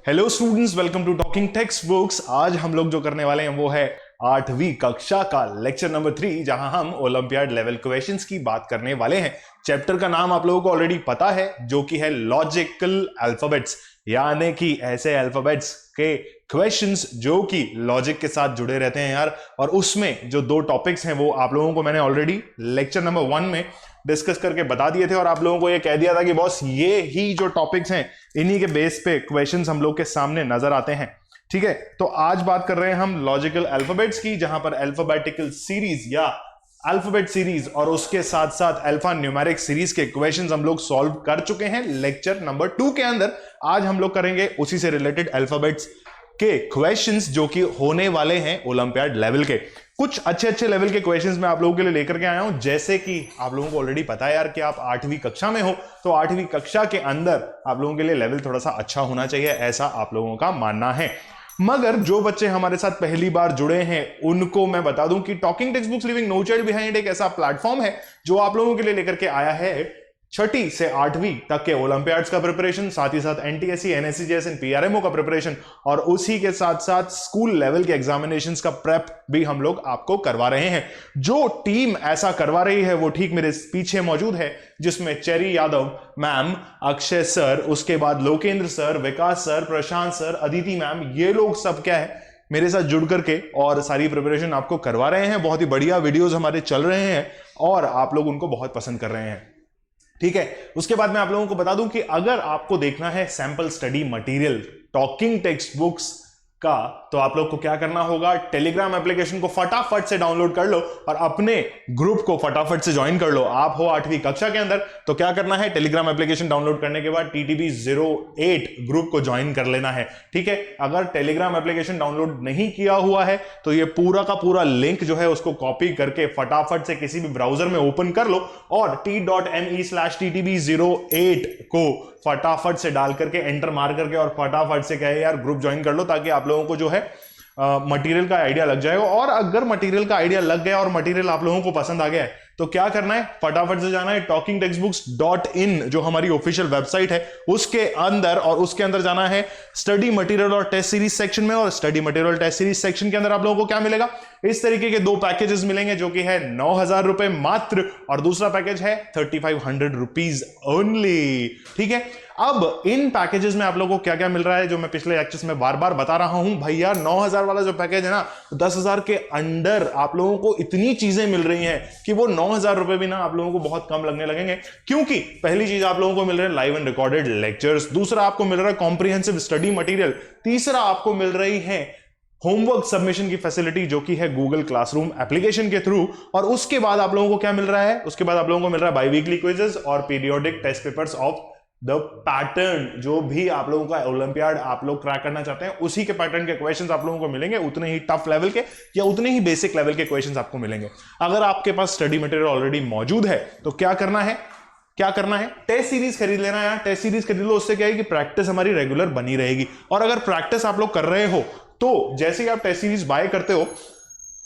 Hello students, welcome to talking text books. आज हम लोग जो करने वाले हैं वो है 8वीं कक्षा का लेक्चर नंबर 3, जहां हम ओलंपियाड लेवल क्वेश्चंस की बात करने वाले हैं। चैप्टर का नाम आप लोगों को ऑलरेडी पता है, जो कि है लॉजिकल अल्फाबेट्स, यानी कि ऐसे अल्फाबेट्स के क्वेश्चंस जो कि लॉजिक के साथ जुड़े रहते हैं यार। और उसमें जो दो टॉपिक्स हैं वो आप लोगों को मैंने ऑलरेडी लेक्चर नंबर 1 में डिस्कस करके बता दिए थे, और आप लोगों को ये कह दिया था कि बॉस ये ही जो टॉपिक्स हैं इन्हीं के बेस पे क्वेश्चंस हम लोग के सामने नजर आते हैं। ठीक है, तो आज बात कर रहे हैं हम लॉजिकल अल्फाबेट्स की, जहां पर अल्फाबेटिकल सीरीज या अल्फाबेट सीरीज और उसके साथ साथ अल्फा न्यूमेरिक सीरीज के क्वेश्चंस हम लोग सॉल्व कर चुके हैं लेक्चर नंबर 2 के अंदर। आज हम लोग करेंगे उसी से रिलेटेड अल्फाबेट्स के क्वेश्चंस जो कि होने वाले हैं ओलंपियाड लेवल के। कुछ अच्छे अच्छे लेवल के क्वेश्चंस मैं आप लोगों के लिए लेकर के आया हूं। जैसे कि आप लोगों को ऑलरेडी पता है यार कि आप 8वीं कक्षा में हो, तो 8वीं कक्षा के अंदर आप लोगों के लिए लेवल थोड़ा सा अच्छा होना चाहिए, ऐसा आप लोगों का मानना है। मगर जो बच्चे हमारे साथ पहली बार जुड़े हैं उनको मैं बता दूं कि talking text books living no child behind एक ऐसा प्लेटफॉर्म है जो आप लोगों के लिए लेकर के आया है 6ठी से 8वीं तक के ओलंपियाड्स का प्रिपरेशन, साथ ही साथ एनटीएससी, एनएससी, जेएसएन, पीआरएमओ का प्रिपरेशन, और उसी के साथ साथ स्कूल लेवल के एग्जामिनेशंस का प्रेप भी हम लोग आपको करवा रहे हैं। जो टीम ऐसा करवा रही है वो ठीक मेरे पीछे मौजूद है, जिसमें cherry Yadav ma'am, Akshay sir, उसके बाद लोकेंद्र सर, विकास सर, प्रशांत सर, अदिति मैम, ये लोग सब क्या है मेरे साथ जुड़ करके और सारी प्रिपरेशन आपको करवा रहे हैं। बहुत ही बढ़िया वीडियोस हमारे चल रहे हैं और आप लोग उनको बहुत पसंद कर रहे हैं। ठीक है, उसके बाद मैं आप लोगों को बता दूं कि अगर आपको देखना है sample study material talking text books का, तो आप लोग को क्या करना होगा, टेलीग्राम एप्लीकेशन को फटाफट से डाउनलोड कर लो और अपने ग्रुप को फटाफट से ज्वाइन कर लो। आप हो 8वीं कक्षा के अंदर, तो क्या करना है, टेलीग्राम एप्लीकेशन डाउनलोड करने के बाद TTB08 ग्रुप को ज्वाइन कर लेना है। ठीक है, अगर टेलीग्राम एप्लीकेशन डाउनलोड नहीं किया हुआ है तो ये पूरा का पूरा लिंक जो है उसको कॉपी करके फटाफट से किसी भी ब्राउजर में ओपन कर लो और t.me/TTB08 को फटाफट से डाल करके एंटर मार करके और फटाफट से कहे यार ग्रुप ज्वाइन कर लो, ताकि आप लोगों को जो है मटेरियल का आइडिया लग जाएगा। और अगर मटेरियल का आइडिया लग गया और मटेरियल आप लोगों को पसंद आ गया है तो क्या करना है, फटाफट से जाना है talkingtextbooks.in जो हमारी ऑफिशियल वेबसाइट है उसके अंदर, और उसके अंदर जाना है स्टडी मटेरियल और टेस्ट सीरीज सेक्शन में। और study material test series section के अंदर आप लोगों को क्या मिलेगा, इस तरीके के दो पैकेजेस मिलेंगे, जो कि है 9,000 रुपए मात्र, और दूसरा पैकेज है 3,500 रुपीज ओनली। ठीक है, अब इन पैकेजेस में आप लोगों को क्या क्या मिल रहा है, जो मैं पिछले लेक्चर्स में बार बार बता रहा हूं भैया। 9,000 वाला जो पैकेज है ना, 10,000 के अंडर आप लोगों को इतनी चीजें मिल रही हैं कि वो 9,000 रुपए भी ना आप लोगों को बहुत कम लगने लगेंगे। क्योंकि पहली चीज आप लोगों को मिल रहे हैं लाइव एंड रिकॉर्डेड लेक्चर्स, दूसरा आपको मिल रहा है कॉम्प्रिहेंसिव स्टडी मटेरियल, तीसरा आपको मिल रही है होमवर्क सबमिशन की फैसिलिटी जो कि है गूगल क्लासरूम एप्लीकेशन के थ्रू, और उसके बाद आप लोगों को क्या मिल रहा है, उसके बाद आप लोगों को मिल रहा है बाई वीकली क्विजेस और periodic test papers of the pattern. जो भी आप लोगों का ओलंपियाड आप लोग क्रैक करना चाहते हैं उसी के पैटर्न के क्वेश्चंस आप लोगों को मिलेंगे, उतने ही टफ लेवल के या उतने ही बेसिक लेवल के क्वेश्चंस आपको मिलेंगे। अगर आपके पास स्टडी मटेरियल ऑलरेडी मौजूद है तो क्या करना है, टेस्ट सीरीज खरीद लेना है। टेस्ट सीरीज खरीद लो, उससे क्या है कि प्रैक्टिस हमारी रेगुलर बनी रहेगी। और अगर प्रैक्टिस आप लोग कर रहे हो तो जैसे ही आप टेस्ट सीरीज बाय करते हो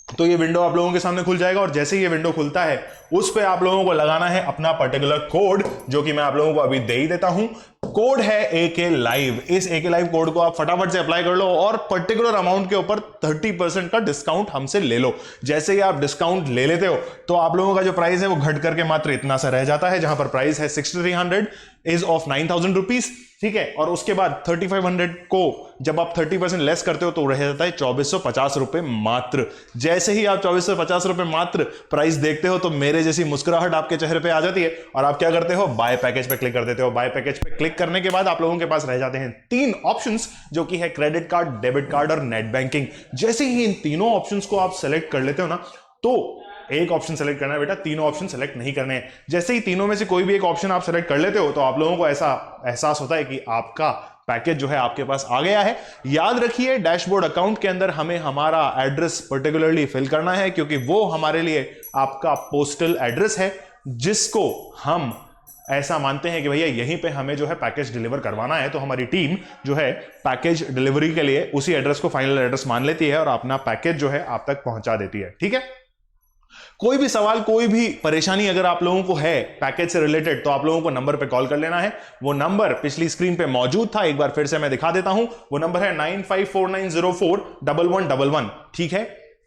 तो ये विंडो आप लोगों के सामने खुल जाएगा, और जैसे ही ये विंडो खुलता है उस पे आप लोगों को लगाना है अपना पर्टिकुलर कोड, जो कि मैं आप लोगों को अभी दे ही देता हूं। कोड है AK लाइव। इस AK लाइव कोड को आप फटाफट से अप्लाई कर लो और पर्टिकुलर अमाउंट के ऊपर 30% का डिस्काउंट हमसे ले लो। जैसे ही आप डिस्काउंट ले लेते हो तो आप लोगों का जो प्राइस है वो घट करके मात्र इतना सा रह जाता है, जहां पर प्राइस है 6,300 इज ऑफ 9,000 रुपीज। ठीक है, और उसके बाद 3,500 को जब आप 30% लेस करते हो तो रह जाता है 2,450 रुपए मात्र। जैसे ही आप 2,450 रुपए मात्र प्राइस देखते हो तो मेरे जैसी मुस्कुराहट आपके चेहरे पे आ जाती है, और आप क्या करते हो, बाय पैकेज पे क्लिक कर देते हो। बाय पैकेज पे क्लिक करने के बाद आप लोगों के पास रह जाते हैं 3 ऑप्शंस, जो कि है क्रेडिट कार्ड, डेबिट कार्ड और नेट बैंकिंग। जैसे ही इन तीनों ऑप्शंस को आप सेलेक्ट कर लेते हो ना, तो एक ऑप्शन सेलेक्ट करना है बेटा, तीनों ऑप्शन सेलेक्ट नहीं करने हैं। जैसे ही तीनों में से कोई भी एक ऑप्शन आप सेलेक्ट कर लेते हो तो आप लोगों को ऐसा एहसास होता है कि आपका पैकेज जो है आपके पास आ गया है। याद रखिए, डैशबोर्ड अकाउंट के अंदर हमें हमारा एड्रेस पर्टिकुलरली फिल करना है, क्योंकि वो हमारे लिए आपका पोस्टल एड्रेस है, जिसको हम ऐसा मानते हैं कि भैया यहीं पे हमें जो है पैकेज डिलीवर करवाना है। तो हमारी टीम जो है पैकेज डिलीवरी के लिए उसी एड्रेस को फाइनल एड्रेस मान लेती है और अपना पैकेज जो है आप तक पहुंचा देती है। ठीक है, कोई भी सवाल, कोई भी परेशानी अगर आप लोगों को है पैकेज से रिलेटेड, तो आप लोगों को नंबर पे कॉल कर लेना है। वो नंबर पिछली स्क्रीन पे मौजूद था, एक बार फिर से मैं दिखा देता हूं। वो नंबर है 9549041111। ठीक है,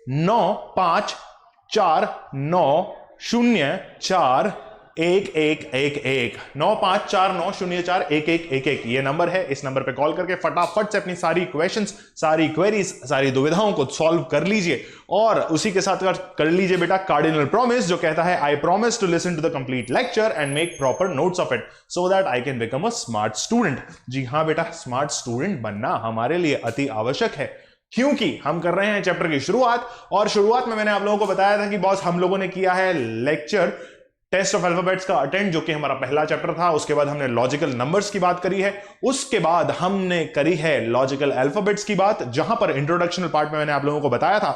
9549041111 9549041111। ये नंबर है। इस नंबर पे कॉल करके फटाफट से अपनी सारी क्वेश्चंस, सारी क्वेरीज, सारी दुविधाओं को सॉल्व कर लीजिए। और उसी के साथ कर लीजिए बेटा कार्डिनल प्रॉमिस, जो कहता है I promise to listen to the complete lecture and make proper notes of it so that I can become a smart student. जी हां बेटा, स्मार्ट स्टूडेंट बनना हमारे लिए अति आवश्यक है, क्योंकि हम कर रहे हैं चैप्टर की शुरुआत। और शुरुआत में मैंने आप लोगों को बताया था कि बॉस हम लोगों ने किया है लेक्चर टेस्ट ऑफ अल्फाबेट्स का अटेंड, जो कि हमारा पहला चैप्टर था। उसके बाद हमने लॉजिकल नंबर्स की बात करी है। उसके बाद हमने करी है लॉजिकल अल्फाबेट्स की बात, जहां पर इंट्रोडक्शनल पार्ट में मैंने आप लोगों को बताया था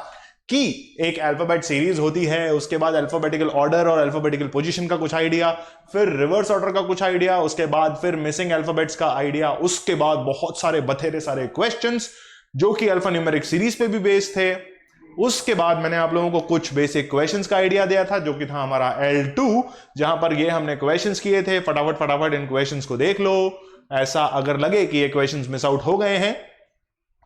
कि एक अल्फाबेट सीरीज होती है, उसके बाद अल्फाबेटिकल ऑर्डर और अल्फाबेटिकल पोजीशन का कुछ आइडिया, फिर रिवर्स ऑर्डर का कुछ आइडिया, उसके बाद फिर मिसिंग अल्फाबेट्स का आइडिया, उसके बाद बहुत सारे बथेरे सारे क्वेश्चंस जो कि अल्फा न्यूमेरिक सीरीज पे भी बेस्ड थे। उसके बाद मैंने आप लोगों को कुछ बेसिक क्वेश्चंस का आइडिया दिया था, जो कि था हमारा L2, जहां पर ये हमने क्वेश्चंस किए थे। फटाफट फटाफट इन क्वेश्चंस को देख लो। ऐसा अगर लगे कि ये क्वेश्चंस मिस आउट हो गए हैं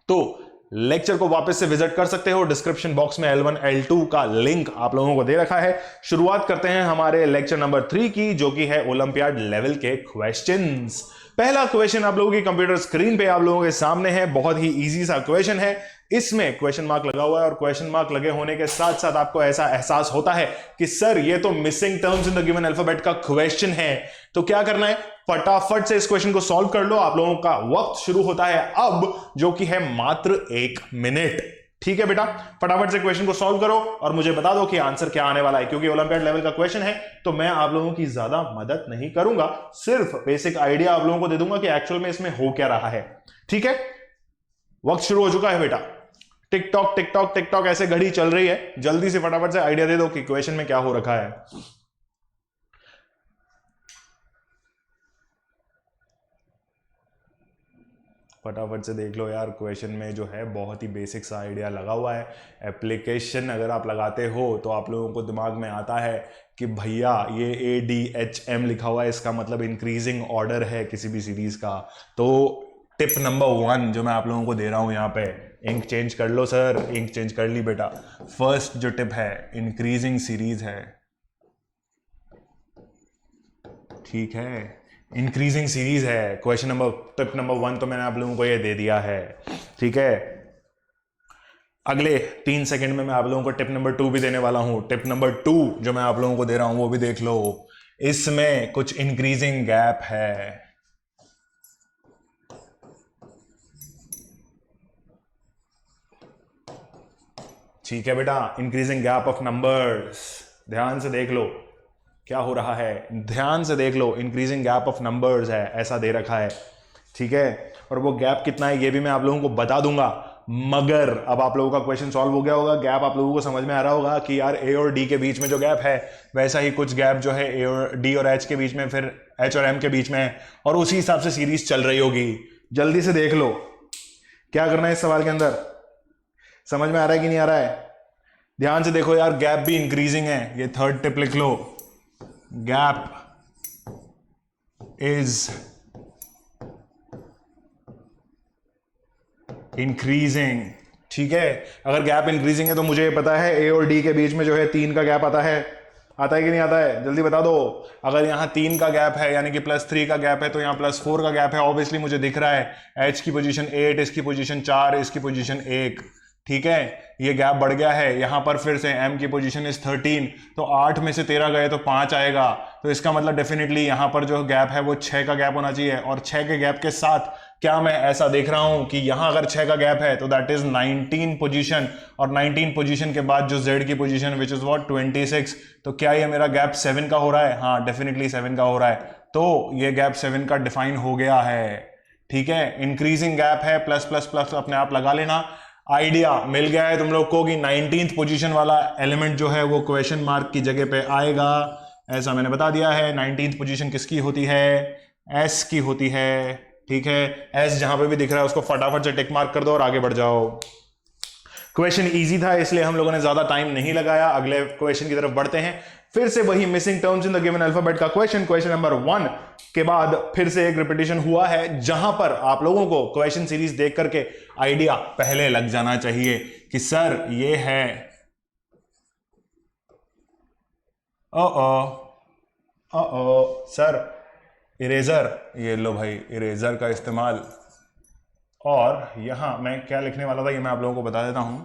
तो लेक्चर को वापस से विजिट कर सकते हो। डिस्क्रिप्शन बॉक्स में L1 L2 का लिंक आप लोगों को दे रखा है। शुरुआत करते हैं हमारे लेक्चर नंबर 3 की, जो कि है ओलंपियाड लेवल के क्वेश्चंस। पहला क्वेश्चन आप लोगों की कंप्यूटर स्क्रीन पे आप लोगों के सामने है। बहुत ही इजी सा क्वेश्चन है। इसमें क्वेश्चन मार्क लगा हुआ है, और क्वेश्चन मार्क लगे होने के साथ साथ आपको ऐसा एहसास होता है कि सर ये तो missing terms in the given alphabet का क्वेश्चन है। तो क्या करना है, फटाफट से इस क्वेश्चन को सॉल्व कर लो। आप लोगों का वक्त शुरू होता है अब, जो कि है मात्र 1 मिनट। ठीक है बेटा, फटाफट से क्वेश्चन को सॉल्व करो और मुझे बता दो कि आंसर क्या आने वाला है। क्योंकि ओलंपियाड लेवल का क्वेश्चन है तो मैं आप लोगों की ज्यादा मदद नहीं करूंगा, सिर्फ बेसिक आइडिया आप लोगों को दे दूंगा कि एक्चुअल में इसमें हो क्या रहा है। ठीक है, वक्त शुरू हो चुका है बेटा। Tick tock tick tock tick tock ऐसे घड़ी चल रही है। जल्दी से फटाफट से आइडिया दे दो कि क्वेश्चन में क्या हो रखा है। फटाफट से देख लो यार, क्वेश्चन में जो है बहुत ही बेसिक सा आइडिया लगा हुआ है। एप्लीकेशन अगर आप लगाते हो तो आप लोगों को दिमाग में आता है कि भैया ये ADHM लिखा हुआ है, इसका मतलब इंक्रीजिंग ऑर्डर है किसी भी सीरीज का। तो टिप नंबर 1 जो मैं आप लोगों को दे रहा हूं यहाँ पे, इंक चेंज कर लो सर। इंक चेंज कर ली बेटा। फर्स्ट जो टिप है इंक्रीजिंग सीरीज है। ठीक है, इंक्रीजिंग सीरीज है। क्वेश्चन नंबर टिप नंबर 1 तो मैंने आप लोगों को ये दे दिया है। ठीक है, अगले 3 सेकंड में मैं आप लोगों को टिप नंबर 2 भी देने वाला हूं। टिप नंबर 2 जो मैं आप लोगों को दे रहा हूं वो भी देख लो। इसमें कुछ इंक्रीजिंग गैप है। ठीक है बेटा, इंक्रीजिंग गैप ऑफ नंबर्स। ध्यान से देख लो क्या हो रहा है, ध्यान से देख लो। इंक्रीजिंग गैप ऑफ नंबर्स है, ऐसा दे रखा है। ठीक है, और वो गैप कितना है ये भी मैं आप लोगों को बता दूंगा। मगर अब आप लोगों का क्वेश्चन सॉल्व हो गया होगा, गैप आप लोगों को समझ में आ रहा होगा कि यार A और D के बीच में जो गैप है, वैसा ही कुछ गैप जो है A और D और H के बीच में, फिर H और M के बीच में, और उसी हिसाब से सीरीज चल रही होगी। जल्दी से देख लो क्या करना है इस सवाल के अंदर। समझ में आ रहा है कि नहीं आ रहा है? ध्यान से देखो यार, गैप भी इंक्रीजिंग है। ये थर्ड टिप लिख लो, गैप इज इंक्रीजिंग। ठीक है, अगर गैप इंक्रीजिंग है तो मुझे पता है A और D के बीच में जो है 3 का गैप आता है कि नहीं आता है? जल्दी बता दो। अगर यहाँ 3 का गैप है यानी कि +3 का गैप है, तो यहाँ +4 का गैप है। ऑब्वियसली मुझे दिख रहा है H की पोजीशन 8, इसकी पोजीशन 4, इसकी पोजीशन 1। ठीक है, ये गैप बढ़ गया है। यहां पर फिर से M की पोजीशन इज 13, तो 8 में से 13 गए तो 5 आएगा। तो इसका मतलब डेफिनेटली यहां पर जो गैप है वो 6 का गैप होना चाहिए। और 6 के गैप के साथ क्या मैं ऐसा देख रहा हूं कि यहां अगर 6 का गैप है तो दैट इज 19 पोजीशन, और 19 पोजीशन के बाद जो Z की पोजीशन विच इज व्हाट 26, तो क्या ये मेरा गैप 7 का हो रहा है? हाँ, डेफिनेटली 7 का हो रहा है। तो ये गैप 7 का डिफाइन हो गया है। ठीक है, इंक्रीजिंग गैप है, प्लस प्लस प्लस अपने आप लगा लेना। आइडिया मिल गया है तुम लोग को कि 19th पोजीशन वाला एलिमेंट जो है वो क्वेश्चन मार्क की जगह पे आएगा, ऐसा मैंने बता दिया है। 19th पोजीशन किसकी होती है? S की होती है। ठीक है, S जहां पे भी दिख रहा है उसको फटाफट से टिक मार्क कर दो और आगे बढ़ जाओ। क्वेश्चन इजी था इसलिए हम लोगों ने ज्यादा टाइम नहीं लगाया। अगले क्वेश्चन की तरफ बढ़ते हैं। फिर से वही missing terms in the given alphabet का क्वेश्चन नंबर 1 के बाद फिर से एक रिपीटिशन हुआ है, जहां पर आप लोगों को क्वेश्चन सीरीज देख करके आइडिया पहले लग जाना चाहिए कि सर ये है सर इरेजर, ये लो भाई इरेजर का इस्तेमाल। और यहां मैं क्या लिखने वाला था ये मैं आप लोगों को बता देता हूं।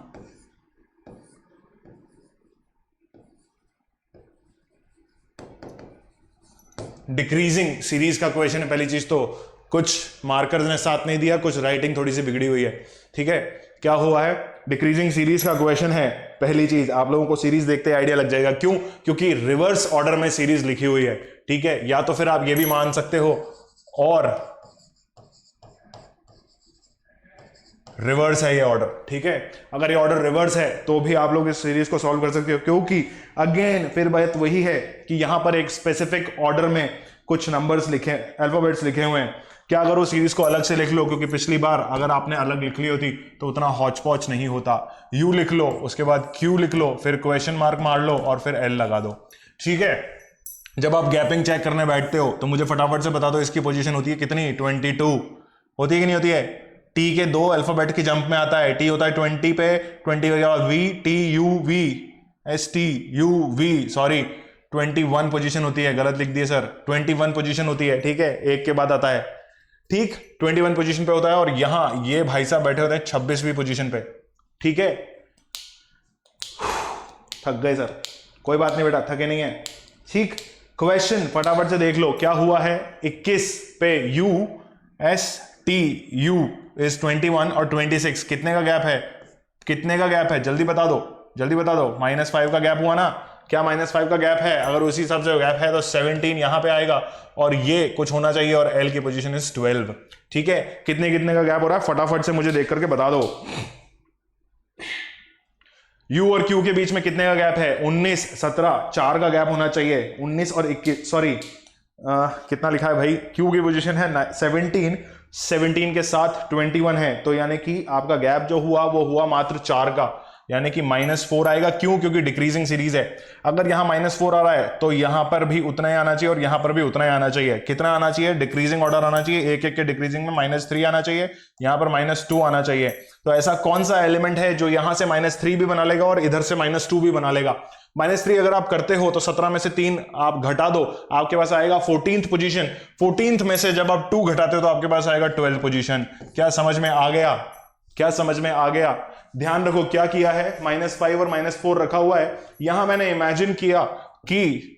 डिक्रीजिंग सीरीज का क्वेश्चन है। पहली चीज तो कुछ मार्कर्स ने साथ नहीं दिया, कुछ राइटिंग थोड़ी सी बिगड़ी हुई है। ठीक है, क्या हुआ है, डिक्रीजिंग सीरीज का क्वेश्चन है। पहली चीज आप लोगों को सीरीज देखते आइडिया लग जाएगा, क्यों, क्योंकि रिवर्स ऑर्डर में सीरीज लिखी हुई है। ठीक है, या तो फिर आप ये भी मान सकते हो और रिवर्स है ये ऑर्डर। ठीक है, अगर ये ऑर्डर रिवर्स है तो भी आप लोग इस सीरीज को सॉल्व कर सकते हो, क्योंकि अगेन फिर बात वही है कि यहां पर एक स्पेसिफिक ऑर्डर में कुछ नंबर्स लिखे, अल्फाबेट्स लिखे हुए हैं। क्या करो, सीरीज को अलग से लिख लो, क्योंकि पिछली बार अगर आपने अलग लिख ली होती तो उतना हौच पौच नहीं होता। यू लिख लो, उसके बाद क्यू लिख लो, फिर क्वेश्चन मार्क मार लो और फिर एल लगा दो। ठीक है, जब आप गैपिंग चेक करने बैठते हो तो मुझे फटाफट से बता दो इसकी पोजीशन होती है कितनी, 22 होती है कि नहीं होती है। टी के दो अल्फाबेट की जंप में आता है, टी होता है 20 पे, 20 के बाद V, T U V, S T U V, sorry 21 position होती है, गलत लिख दिए सर, 21 पोजीशन होती है। ठीक है, एक के बाद आता है, ठीक 21 पोजीशन पे होता है। और यहां ये भाई साहब बैठे होते हैं 26वीं पोजीशन पे। ठीक है, थक गए सर, कोई बात नहीं बेटा, थके नहीं है। ठीक, क्वेश्चन फटाफट से देख लो क्या हुआ है। 21 पे you, S T you is 21 और 26 कितने का गैप है, कितने का गैप है, जल्दी बता दो, जल्दी बता दो। -5 का गैप हुआ ना, क्या -5 का गैप है, अगर उसी हिसाब से गैप है तो 17 यहां पे आएगा और ये कुछ होना चाहिए और एल की पोजीशन इज 12। ठीक है, कितने कितने का गैप हो रहा है फटाफट से मुझे देख करके बता दो। यू और क्यू के बीच में कितने का गैप है, 19, 17, 4 का गैप होना चाहिए। 19 और 21, सॉरी कितना लिखा है भाई, क्यू की पोजीशन है 17, 17 के साथ 21 है, तो यानी कि आपका गैप जो हुआ वो हुआ मात्र 4 का, यानी कि -4 आएगा। क्यों, क्योंकि डिक्रीजिंग सीरीज है। अगर यहां -4 आ रहा है तो यहां पर भी उतना ही आना चाहिए और यहां पर भी उतना ही आना चाहिए। कितना आना चाहिए, डिक्रीजिंग ऑर्डर आना चाहिए, एक एक के डिक्रीजिंग में -3 आना चाहिए, यहां पर -2 आना चाहिए। तो ऐसा कौन सा एलिमेंट है जो यहां से -3 भी बना लेगा और इधर से -2 भी बना लेगा। -3 अगर आप करते हो तो 17 में से 3 आप घटा दो, आपके पास आएगा 14th पोजीशन। 14th में से जब आप 2 घटाते हो तो आपके पास आएगा 12th पोजीशन। क्या समझ में आ गया, क्या समझ में आ गया। ध्यान रखो क्या किया है, -5 और -4 रखा हुआ है। यहां मैंने इमेजिन किया कि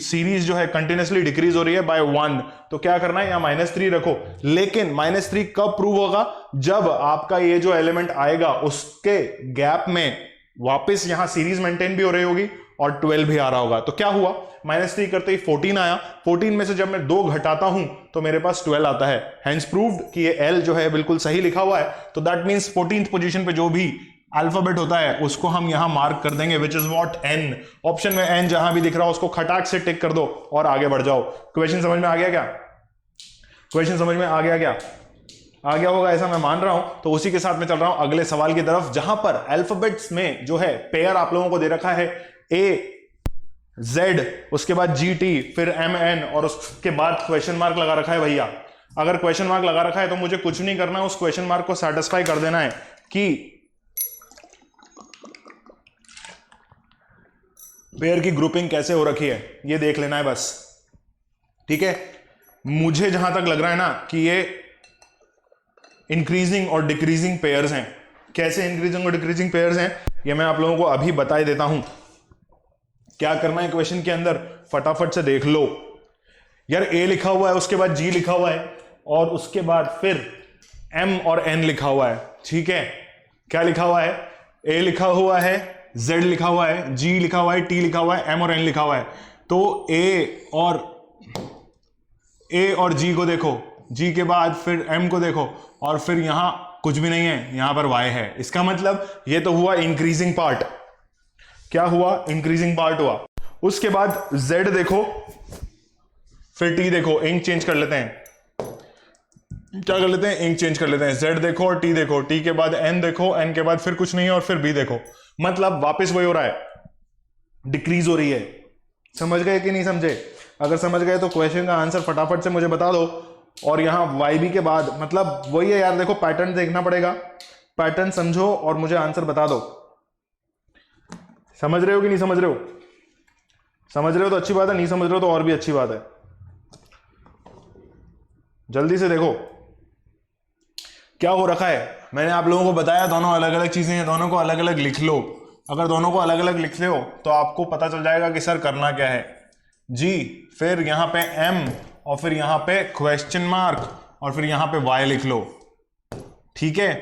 सीरीज जो है कंटिन्यूअसली डिक्रीज हो रही है बाय 1, तो क्या करना है, यहां -3 रखो। लेकिन -3 कब प्रूव होगा, जब आपका ये जो एलिमेंट आएगा उसके गैप में वापस यहां सीरीज मेंटेन भी हो रही होगी और 12 भी आ रहा होगा। तो क्या हुआ, -3 करते ही 14 आया, 14 में से जब मैं 2 घटाता हूं तो मेरे पास 12 आता है। हेंस प्रूव्ड कि ये L जो है बिल्कुल सही लिखा हुआ है। तो दैट मींस 14th पोजीशन पे जो भी अल्फाबेट होता है उसको हम यहां मार्क कर देंगे, which is what, N। Option में N जहां भी दिख रहा हो उसको खटाक से टिक कर दो और आगे बढ़ जाओ। क्वेश्चन समझ में आ गया क्या, क्वेश्चन समझ में आ गया क्या, आ गया होगा ऐसा मैं मान रहा हूं। तो उसी के साथ मैं चल रहा हूं अगले सवाल की तरफ, जहां पर अल्फाबेट्स में जो है पेयर आप लोगों को दे रखा है AZ, उसके बाद GT, फिर MN और उसके बाद क्वेश्चन मार्क लगा रखा है। भैया अगर क्वेश्चन मार्क लगा रखा है तो मुझे कुछ नहीं करना है, उस क्वेश्चन मार्क को सेटिस्फाई कर देना है कि पेयर की ग्रुपिंग कैसे हो रखी है, ये देख लेना है बस। ठीक है, मुझे जहां तक लग रहा है ना कि ये इंक्रीजिंग और डिक्रीजिंग पेयर्स हैं। कैसे इंक्रीजिंग और डिक्रीजिंग पेयर्स हैं ये मैं आप लोगों को अभी बता ही देता हूं। क्या करना है क्वेश्चन के अंदर, फटाफट से देख लो यार। A लिखा हुआ है, उसके बाद G लिखा हुआ है और उसके बाद फिर M और N लिखा हुआ है। ठीक है, क्या लिखा हुआ है, A लिखा हुआ है, Z लिखा हुआ है, G लिखा हुआ है, T लिखा हुआ है, M और N लिखा हुआ है। तो A और G को देखो, G के बाद फिर M को देखो और फिर यहां कुछ भी नहीं है, यहां पर Y है। इसका मतलब ये तो हुआ इंक्रीजिंग पार्ट। क्या हुआ, इंक्रीजिंग पार्ट हुआ। उसके बाद Z देखो, फिर T देखो, इंक चेंज कर लेते हैं। क्या कर लेते हैं, इंक चेंज कर लेते हैं। Z देखो और T देखो, T के बाद N देखो, N के बाद फिर कुछ नहीं है और फिर B देखो, मतलब वापस वही हो रहा है, डिक्रीज हो रही है। समझ गए कि नहीं समझे? अगर समझ गए तो क्वेश्चन का आंसर फटाफट से मुझे बता दो। और यहां YB के बाद मतलब वही है यार, देखो पैटर्न देखना पड़ेगा, पैटर्न समझो और मुझे आंसर बता दो। समझ रहे हो कि नहीं समझ रहे हो? समझ रहे हो तो अच्छी बात है, नहीं समझ रहे हो तो और भी अच्छी बात है। जल्दी से देखो क्या हो रखा है। मैंने आप लोगों को बताया दोनों अलग अलग चीजें हैं, दोनों को अलग अलग लिख लो। अगर दोनों को अलग अलग लिखते हो तो आपको पता चल जाएगा कि सर करना क्या है। जी, फिर यहां पे M और फिर यहां पे क्वेश्चन मार्क और फिर यहां पे Y लिख लो, ठीक है।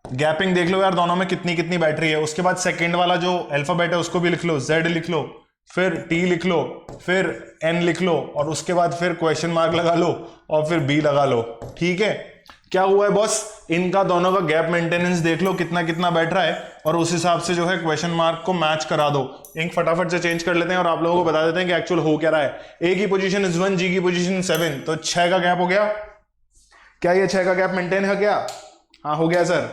गैपिंग देख लो यार दोनों में कितनी कितनी बैटरी है। उसके बाद सेकंड वाला जो अल्फाबेट है उसको भी लिख लो, Z लिख लो, फिर T लिख लो, फिर N लिख लो और उसके बाद फिर क्वेश्चन मार्क लगा लो और फिर B लगा लो, ठीक है। क्या हुआ है बॉस, इनका दोनों का गैप मेंटेनेंस देख लो कितना कितना बैठ रहा है और उस हिसाब से जो है क्वेश्चन मार्क को मैच करा दो। इंक फटाफट से चेंज कर लेते हैं और आप लोगों को बता देते हैं कि एक्चुअल हो क्या रहा है। A की पोजीशन इज 1, G की पोजीशन 7, तो 6 का गैप हो गया। क्या ये 6 का गैप मेंटेन है क्या? हाँ हो गया सर।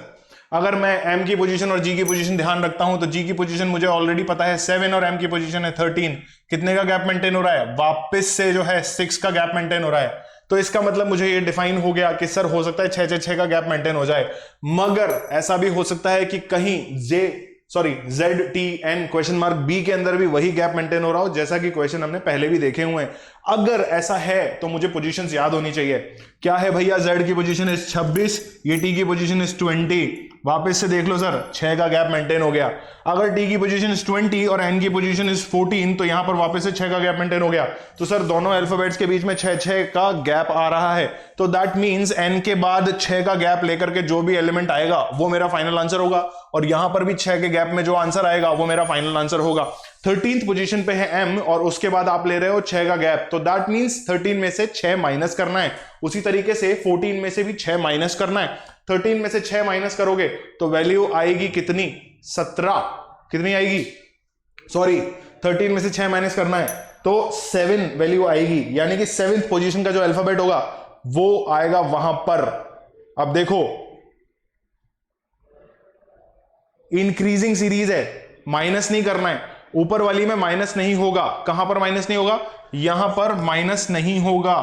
अगर मैं M की पोजीशन और G की पोजीशन ध्यान रखता हूं तो G की पोजीशन मुझे ऑलरेडी पता है 7 और M की पोजीशन है 13। कितने का गैप मेंटेन हो रहा है? वापस से जो है 6 का गैप मेंटेन हो रहा है। तो इसका मतलब मुझे ये डिफाइन हो गया कि सर हो सकता है 6 का गैप मेंटेन हो जाए, मगर ऐसा भी हो सकता है कि कहीं ZTN क्वेश्चन मार्क B के अंदर भी वही गैप मेंटेन हो रहा हो, जैसा कि क्वेश्चन हमने पहले भी देखे हुए हैं। अगर ऐसा है तो मुझे पोजीशंस याद होनी चाहिए। क्या है भैया, Z की पोजीशन इज 26, ये T की पोजीशन इज 20। वापस से देख लो सर, 6 का गैप मेंटेन हो गया। अगर T की पोजीशन इज 20 और N की पोजीशन इज 14 तो यहां पर वापस से 6 का गैप मेंटेन हो गया। तो सर दोनों अल्फाबेट्स के बीच में 6 का गैप आ रहा है, तो दैट मींस N के बाद 6 का गैप लेकर के जो भी एलिमेंट आएगा वो मेरा फाइनल आंसर होगा, और यहां पर भी 6 के गैप में जो आंसर आएगा वो मेरा फाइनल आंसर होगा। 13th पोजीशन पे है M और उसके बाद आप ले रहे हो 6 का गैप, तो दैट मींस 13 में से 6 माइनस करना है। उसी तरीके से 14 में से भी 6 माइनस करना है। 13 में से 6 माइनस करोगे तो वैल्यू आएगी कितनी? 17। कितनी आएगी? सॉरी, 13 में से 6 माइनस करना है तो 7 वैल्यू आएगी, यानी कि 7th पोजीशन का जो अल्फाबेट होगा वो आएगा वहां पर। अब देखो इंक्रीजिंग सीरीज है, माइनस नहीं करना है। ऊपर वाली में माइनस नहीं होगा। कहां पर माइनस नहीं होगा? यहां पर माइनस नहीं होगा,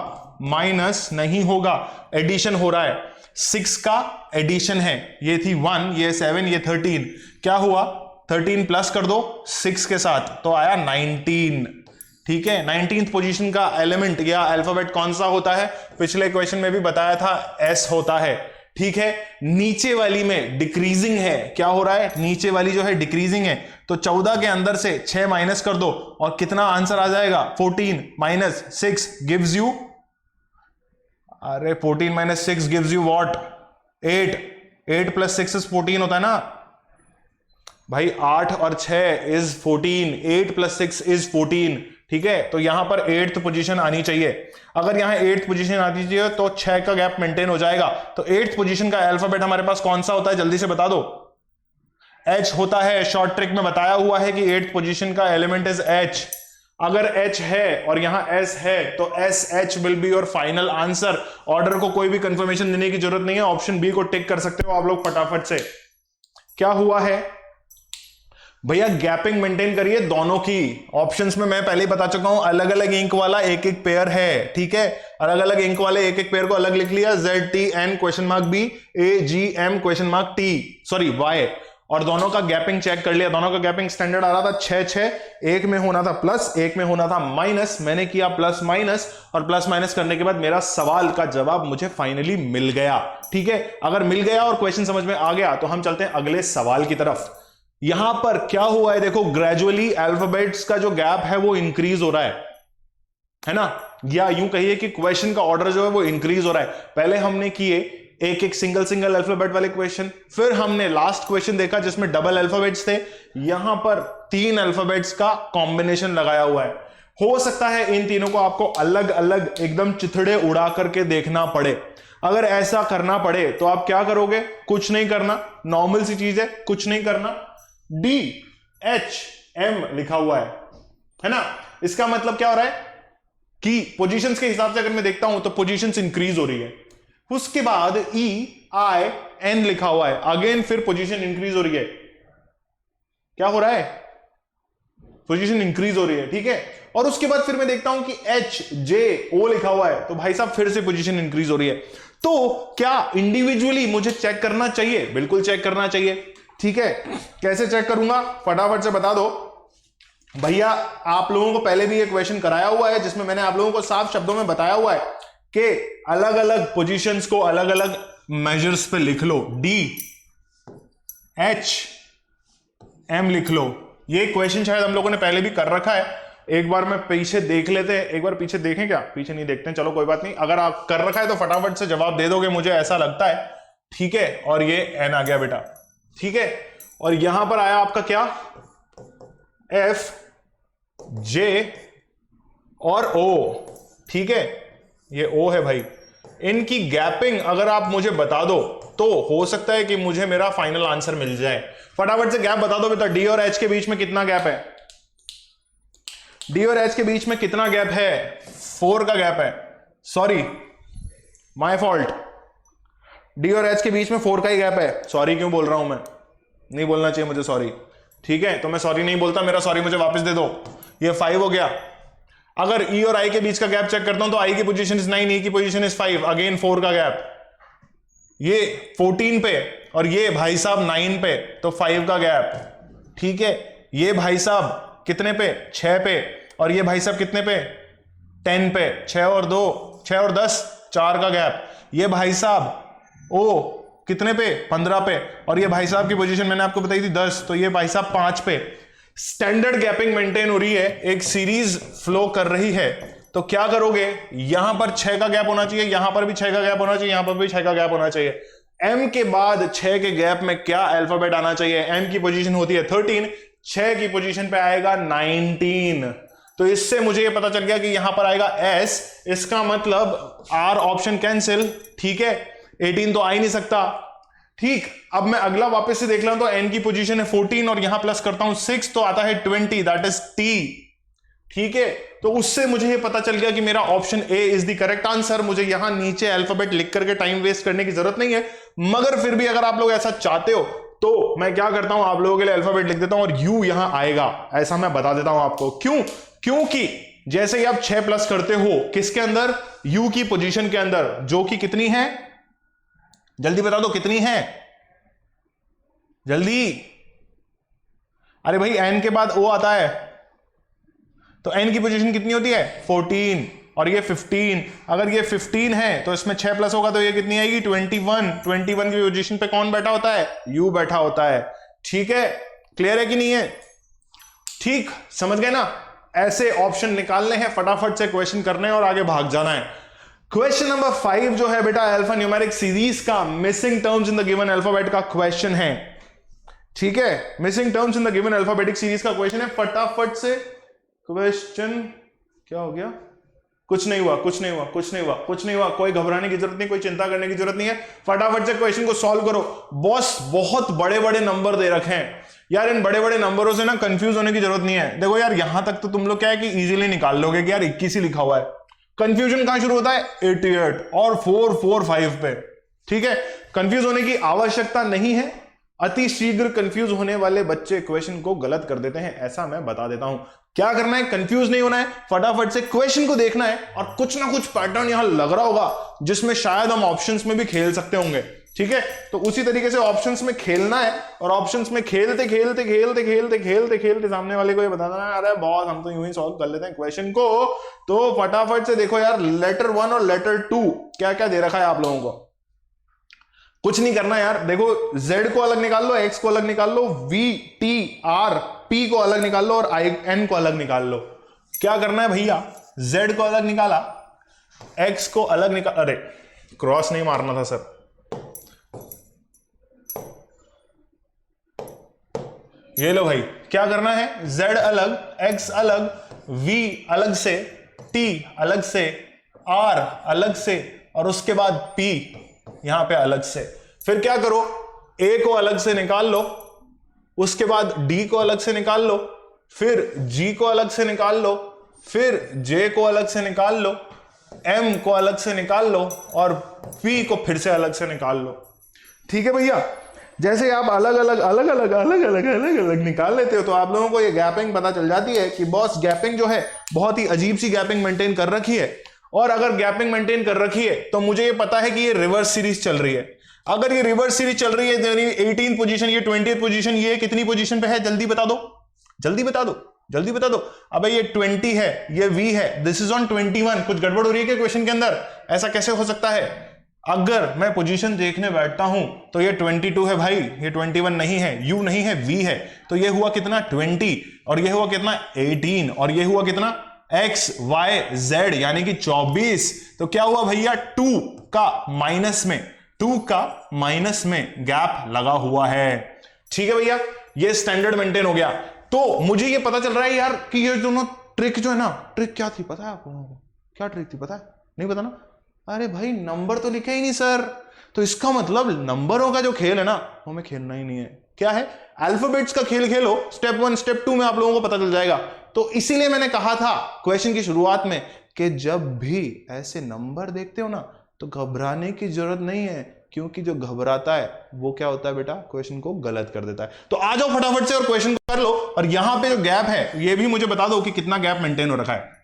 माइनस नहीं होगा, एडिशन हो रहा है। 6 का एडिशन है, ये थी 1, ये 7, ये 13। क्या हुआ? 13 प्लस कर दो 6 के साथ तो आया 19। ठीक है, 19th पोजीशन का एलिमेंट या अल्फाबेट कौन सा होता है? पिछले क्वेश्चन में भी बताया था, S होता है। ठीक है, नीचे वाली में डिक्रीजिंग है। क्या हो रहा है? नीचे वाली जो है डिक्रीजिंग है, तो 14 के अंदर से 6 माइनस कर दो और कितना आंसर आ जाएगा? 14 माइनस 6 गिव्स यू, अरे 14 minus 6 gives you what? 8। 8 plus 6 is 14 होता है ना भाई। 8 और 6 इज 14, 8 प्लस 6 इज 14। ठीक है, तो यहां पर 8th पोजीशन आनी चाहिए। अगर यहां 8th पोजीशन आती चाहिए तो 6 का गैप मेंटेन हो जाएगा। तो 8th पोजीशन का अल्फाबेट हमारे पास कौन सा होता है? जल्दी से बता दो। H होता है। शॉर्ट ट्रिक में बताया हुआ है कि 8th पोजीशन का एलिमेंट इज H। अगर H है और यहां S है तो SH will be your final answer. Order को कोई भी कंफर्मेशन देने की जरूरत नहीं है, ऑप्शन बी को टिक कर सकते हो आप लोग फटाफट से। क्या हुआ है भैया? गैपिंग मेंटेन करिए दोनों की। ऑप्शंस में मैं पहले ही बता चुका हूं, अलग अलग इंक वाला एक एक पेयर है। ठीक है, अलग अलग इंक वाले एक एक पेयर को अलग लिख लिया। ZTN question mark B, AGM question mark T, sorry Y, और दोनों का गैपिंग चेक कर लिया। दोनों का गैपिंग स्टैंडर्ड आ रहा था 6-6। एक में होना था प्लस, एक में होना था माइनस। मैंने किया प्लस माइनस, और प्लस माइनस करने के बाद मेरा सवाल का जवाब मुझे फाइनली मिल गया। ठीक है, अगर मिल गया और क्वेश्चन समझ में आ गया तो हम चलते हैं अगले सवाल की तरफ। यहां पर क्या हुआ है देखो, ग्रेजुअली अल्फाबेट्स का जो गैप है वो इंक्रीज हो रहा है ना, या यूं कहिए कि क्वेश्चन का ऑर्डर जो है वो इंक्रीज हो रहा है। पहले हमने किए एक एक सिंगल अल्फाबेट वाले क्वेश्चन, फिर हमने लास्ट क्वेश्चन देखा जिसमें डबल अल्फाबेट्स थे। यहां पर 3 अल्फाबेट्स का कॉम्बिनेशन लगाया हुआ है। हो सकता है इन तीनों को आपको अलग अलग एकदम चिथड़े उड़ा करके देखना पड़े। अगर ऐसा करना पड़े तो आप क्या करोगे? कुछ नहीं करना, नॉर्मल सी चीज है, कुछ नहीं करना। DHM लिखा हुआ है ना, इसका मतलब क्या हो रहा है कि पोजीशंस के हिसाब से अगर मैं देखता हूं तो पोजीशंस इंक्रीज हो रही है। उसके बाद EIN लिखा हुआ है, अगेन फिर पोजीशन इंक्रीज हो रही है। क्या हो रहा है? पोजीशन इंक्रीज हो रही है, ठीक है। और उसके बाद फिर मैं देखता हूं कि HJO लिखा हुआ है, तो भाई साहब फिर से पोजीशन इंक्रीज हो रही है। तो क्या इंडिविजुअली मुझे चेक करना चाहिए? बिल्कुल चेक करना चाहिए, ठीक है। कैसे चेक करूंगा फटाफट से बता दो भैया। आप लोगों को पहले भी एक क्वेश्चन कराया हुआ है जिसमें मैंने आप लोगों को साफ शब्दों में बताया हुआ है कि अलग अलग पोजीशंस को अलग अलग मेजर्स पे लिख लो, DHM लिख लो। ये क्वेश्चन शायद हम लोगों ने पहले भी कर रखा है। एक बार मैं पीछे देख लेते हैं, एक बार पीछे देखें क्या? पीछे नहीं देखते हैं, चलो कोई बात नहीं। अगर आप कर रखा है तो फटाफट से जवाब दे दोगे, मुझे ऐसा लगता है, ठीक है। और ये N आ गया बेटा, ठीक है। और यहां पर आया आपका क्या? F, J और O, ठीक है। ये O है भाई। इनकी गैपिंग अगर आप मुझे बता दो तो हो सकता है कि मुझे मेरा फाइनल आंसर मिल जाए। फटाफट से गैप बता दो बेटा। D और H के बीच में कितना गैप है? D और H के बीच में कितना गैप है? 4 का गैप है। Sorry, my fault. D और H के बीच में 4 का ही गैप है। सॉरी क्यों बोल रहा हूं मैं? नहीं बोलना चाहिए मुझे सॉरी, ठीक है। तो मैं सॉरी नहीं बोलता, मेरा सॉरी मुझे वापस दे दो। ये 5 हो गया। अगर E और I के बीच का गैप चेक करता हूं तो I की पोजीशन इज 9, E की पोजीशन इज 5, अगेन 4 का गैप। ये 14 पे और ये भाई साहब 9 पे, तो 5 का गैप, ठीक है। ये भाई साहब कितने पे? 6 पे। और ये भाई साहब कितने पे? 10 पे। 6 और 2, 6 और 10, 4 का गैप। ये भाई साहब ओ कितने पे? 15 पे। और ये भाई साहब की पोजीशन मैंने आपको बताई थी 10, तो ये भाई साहब 5 पे। स्टैंडर्ड गैपिंग मेंटेन हो रही है, एक सीरीज फ्लो कर रही है। तो क्या करोगे? यहां पर 6 का गैप होना चाहिए, यहां पर भी 6 का गैप होना चाहिए, यहां पर भी 6 का गैप होना चाहिए। M के बाद 6 के गैप में क्या अल्फाबेट आना चाहिए? M की पोजीशन होती है 13, 6 की पोजीशन पे आएगा 19। तो इससे मुझे ये पता चल गया कि यहां पर आएगा S, इसका मतलब R ऑप्शन कैंसिल, ठीक है। 18 तो आ ही नहीं सकता, ठीक। अब मैं अगला वापस से देख रहा हूं तो N की पोजीशन है 14 और यहां प्लस करता हूं 6 तो आता है 20, दैट इज T, ठीक है। तो उससे मुझे ये पता चल गया कि मेरा option A is the correct answer. मुझे यहां नीचे अल्फाबेट लिख करके टाइम वेस्ट करने की जरूरत नहीं है, मगर फिर भी अगर आप लोग ऐसा चाहते हो तो मैं क्या करता हूं, आप लोगों के लिए अल्फाबेट लिख देता हूं और U यहां आएगा, ऐसा मैं बता देता हूं आपको। क्यों? क्योंकि जैसे ही आप 6 प्लस करते हो किसके अंदर? U की पोजीशन के अंदर, जो कि कितनी है? जल्दी बता दो कितनी है, जल्दी। अरे भाई N के बाद O आता है, तो N की पोजीशन कितनी होती है? 14 और ये 15। अगर ये 15 है तो इसमें 6 प्लस होगा तो ये कितनी आएगी? 21। 21 की पोजीशन पे कौन बैठा होता है? U बैठा होता है, ठीक है। क्लियर है कि नहीं है? ठीक, समझ गए ना? ऐसे ऑप्शन निकालने हैं, फटाफट से क्वेश्चन करने हैं और आगे भाग जाना है। क्वेश्चन नंबर 5 जो है बेटा अल्फा न्यूमेरिक सीरीज का missing terms in the given alphabet का क्वेश्चन है, ठीक है। Missing terms in the given alphabetic series का क्वेश्चन है। फटाफट से क्वेश्चन, क्या हो गया? कुछ नहीं हुआ, कुछ नहीं हुआ, कुछ नहीं हुआ, कुछ नहीं हुआ। कोई घबराने की जरूरत नहीं, कोई चिंता करने की जरूरत नहीं है। फटाफट से क्वेश्चन को सॉल्व करो। बॉस बहुत बड़े बड़े नंबर दे रखे हैं यार, इन बड़े बड़े नंबरों से ना कंफ्यूज होने की जरूरत नहीं है। देखो यार, यहां तक तो तुम लोग क्या है कि इजीली निकाल लोगे कि यार 21 ही लिखा हुआ है। कंफ्यूजन कहां शुरू होता है? 88 और 4, 4, 5 पे, ठीक है। कंफ्यूज होने की आवश्यकता नहीं है। अति शीघ्र कंफ्यूज होने वाले बच्चे क्वेश्चन को गलत कर देते हैं, ऐसा मैं बता देता हूं। क्या करना है? कंफ्यूज नहीं होना है, फटाफट से क्वेश्चन को देखना है और कुछ ना कुछ पैटर्न यहां लग रहा होगा जिसमें शायद हम ऑप्शंस में भी खेल सकते होंगे, ठीक है। तो उसी तरीके से ऑप्शंस में खेलना है और ऑप्शंस में खेलते खेलते खेलते खेलते खेलते खेलते सामने वाले को ये बताना है, अरे बॉस हम तो यूं ही सॉल्व कर लेते हैं क्वेश्चन को। तो फटाफट से देखो यार, लेटर 1 और लेटर 2 क्या क्या दे रखा है आप लोगों को। कुछ नहीं करना यार, देखो Z को अलग निकाल लो, X को अलग निकाल लो, V, T, R, P को अलग निकाल लो और N को अलग निकाल लो। क्या करना है भैया? Z को अलग निकाला, X को अलग निकाल, अरे क्रॉस नहीं मारना था सर। ये लो भाई, क्या करना है? Z अलग, X अलग, V अलग से, T अलग से, R अलग से और उसके बाद P यहां पे अलग से। फिर क्या करो? A को अलग से निकाल लो, उसके बाद D को अलग से निकाल लो, फिर G को अलग से निकाल लो, फिर J को अलग से निकाल लो, m को अलग से निकाल लो और p को फिर से अलग से निकाल लो। ठीक है भैया, जैसे आप अलग अलग निकाल लेते हो तो आप लोगों को ये गैपिंग पता चल जाती है कि बॉस गैपिंग जो है बहुत ही अजीब सी गैपिंग मेंटेन कर रखी है। और अगर गैपिंग मेंटेन कर रखी है तो मुझे ये पता है कि ये रिवर्स सीरीज चल रही है। अगर ये रिवर्स सीरीज चल रही है तो 18th पोजीशन, ये 20th पोजीशन, ये कितनी पोजीशन पे है जल्दी बता दो, जल्दी बता दो, जल्दी बता दो। अबे ये 20 है, ये V है, दिस इज ऑन 21। कुछ गड़बड़ हो रही है क्या क्वेश्चन के अंदर? ऐसा कैसे हो सकता है? अगर मैं पोजीशन देखने बैठता हूं तो ये 22 है भाई, ये 21 नहीं है, U नहीं है, V है। तो ये हुआ कितना 20 और ये हुआ कितना 18 और ये हुआ कितना X Y Z यानी कि 24। तो क्या हुआ भैया 2 का माइनस में गैप लगा हुआ है। ठीक है भैया, ये स्टैंडर्ड मेंटेन हो गया। तो मुझे ये पता चल रहा है यार कि ये दोनों ट्रिक जो है ना, ट्रिक क्या थी पता है आप लोगों को? क्या ट्रिक थी पता है? नहीं पता ना? अरे भाई नंबर तो लिखे ही नहीं सर, तो इसका मतलब नंबरों का जो खेल है ना वो हमें खेलना ही नहीं है। क्या है? अल्फाबेट्स का खेल खेलो, स्टेप 1 स्टेप 2 में आप लोगों को पता चल जाएगा। तो इसीलिए मैंने कहा था क्वेश्चन की शुरुआत में कि जब भी ऐसे नंबर देखते हो ना तो घबराने की जरूरत नहीं है, क्योंकि जो घबराता है वो क्या होता है बेटा, क्वेश्चन को गलत कर देता है। तो आ जाओ फटाफट से और क्वेश्चन को कर लो। और यहां पे जो गैप है ये भी मुझे बता दो कि कितना गैप मेंटेन हो रखा है।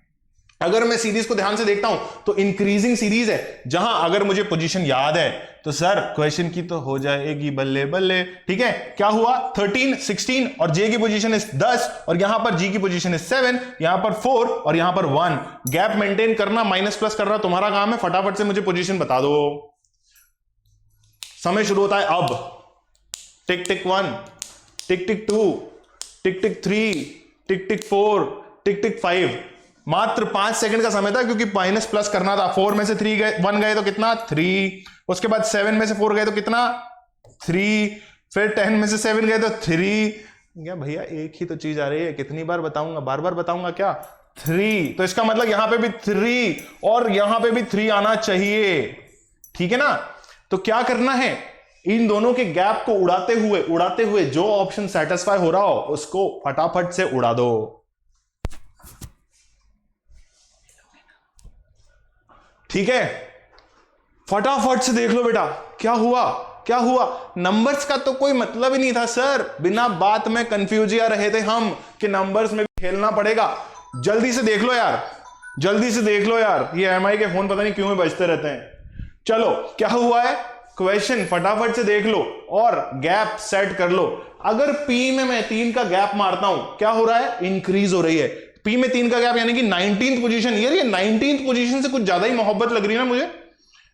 अगर मैं सीरीज को ध्यान से देखता हूं तो इंक्रीजिंग सीरीज है, जहां अगर मुझे पोजीशन याद है तो सर क्वेश्चन की तो हो जाएगी बल्ले बल्ले। ठीक है, क्या हुआ 13 16 और जे की पोजीशन इज 10 और यहां पर जी की पोजीशन इज 7, यहां पर 4 और यहां पर 1। गैप मेंटेन करना, माइनस प्लस करना तुम्हारा काम है। फटाफट से मुझे पोजीशन बता दो। समय शुरू होता है अब। टिक टिक 1, टिक टिक 2, टिक टिक 3, टिक टिक 4, टिक टिक 5। मात्र 5 सेकंड का समय था, क्योंकि माइनस प्लस करना था। 4 में से 3 गए, 1 गए तो कितना 3, उसके बाद 7 में से 4 गए तो कितना 3, फिर 10 में से 7 गए तो 3। क्या भैया एक ही तो चीज आ रही है, कितनी बार बताऊंगा, बार बार बताऊंगा क्या? 3। तो इसका मतलब यहां पे भी 3 और यहां पे भी 3 आना चाहिए। ठीक है ना? तो क्या करना है, इन दोनों के गैप को उड़ाते हुए जो ऑप्शन सेटिस्फाई हो रहा हो उसको फटाफट से उड़ा दो। ठीक है, फटाफट से देख लो बेटा क्या हुआ, क्या हुआ। नंबर्स का तो कोई मतलब ही नहीं था सर, बिना बात में कंफ्यूज आ रहे थे हम कि नंबर्स में भी खेलना पड़ेगा। जल्दी से देख लो यार, जल्दी से देख लो यार, ये एमआई के फोन पता नहीं क्यों में बजते रहते हैं। चलो क्या हुआ है क्वेश्चन फटाफट से देख लो और गैप सेट कर लो। अगर पी में मैं 3 का गैप मारता हूं, क्या हो रहा है, इंक्रीज हो रही है। पी में 3 का गैप यानी कि 19th पोजीशन। यार ये 19th पोजीशन से कुछ ज्यादा ही मोहब्बत लग रही है ना मुझे।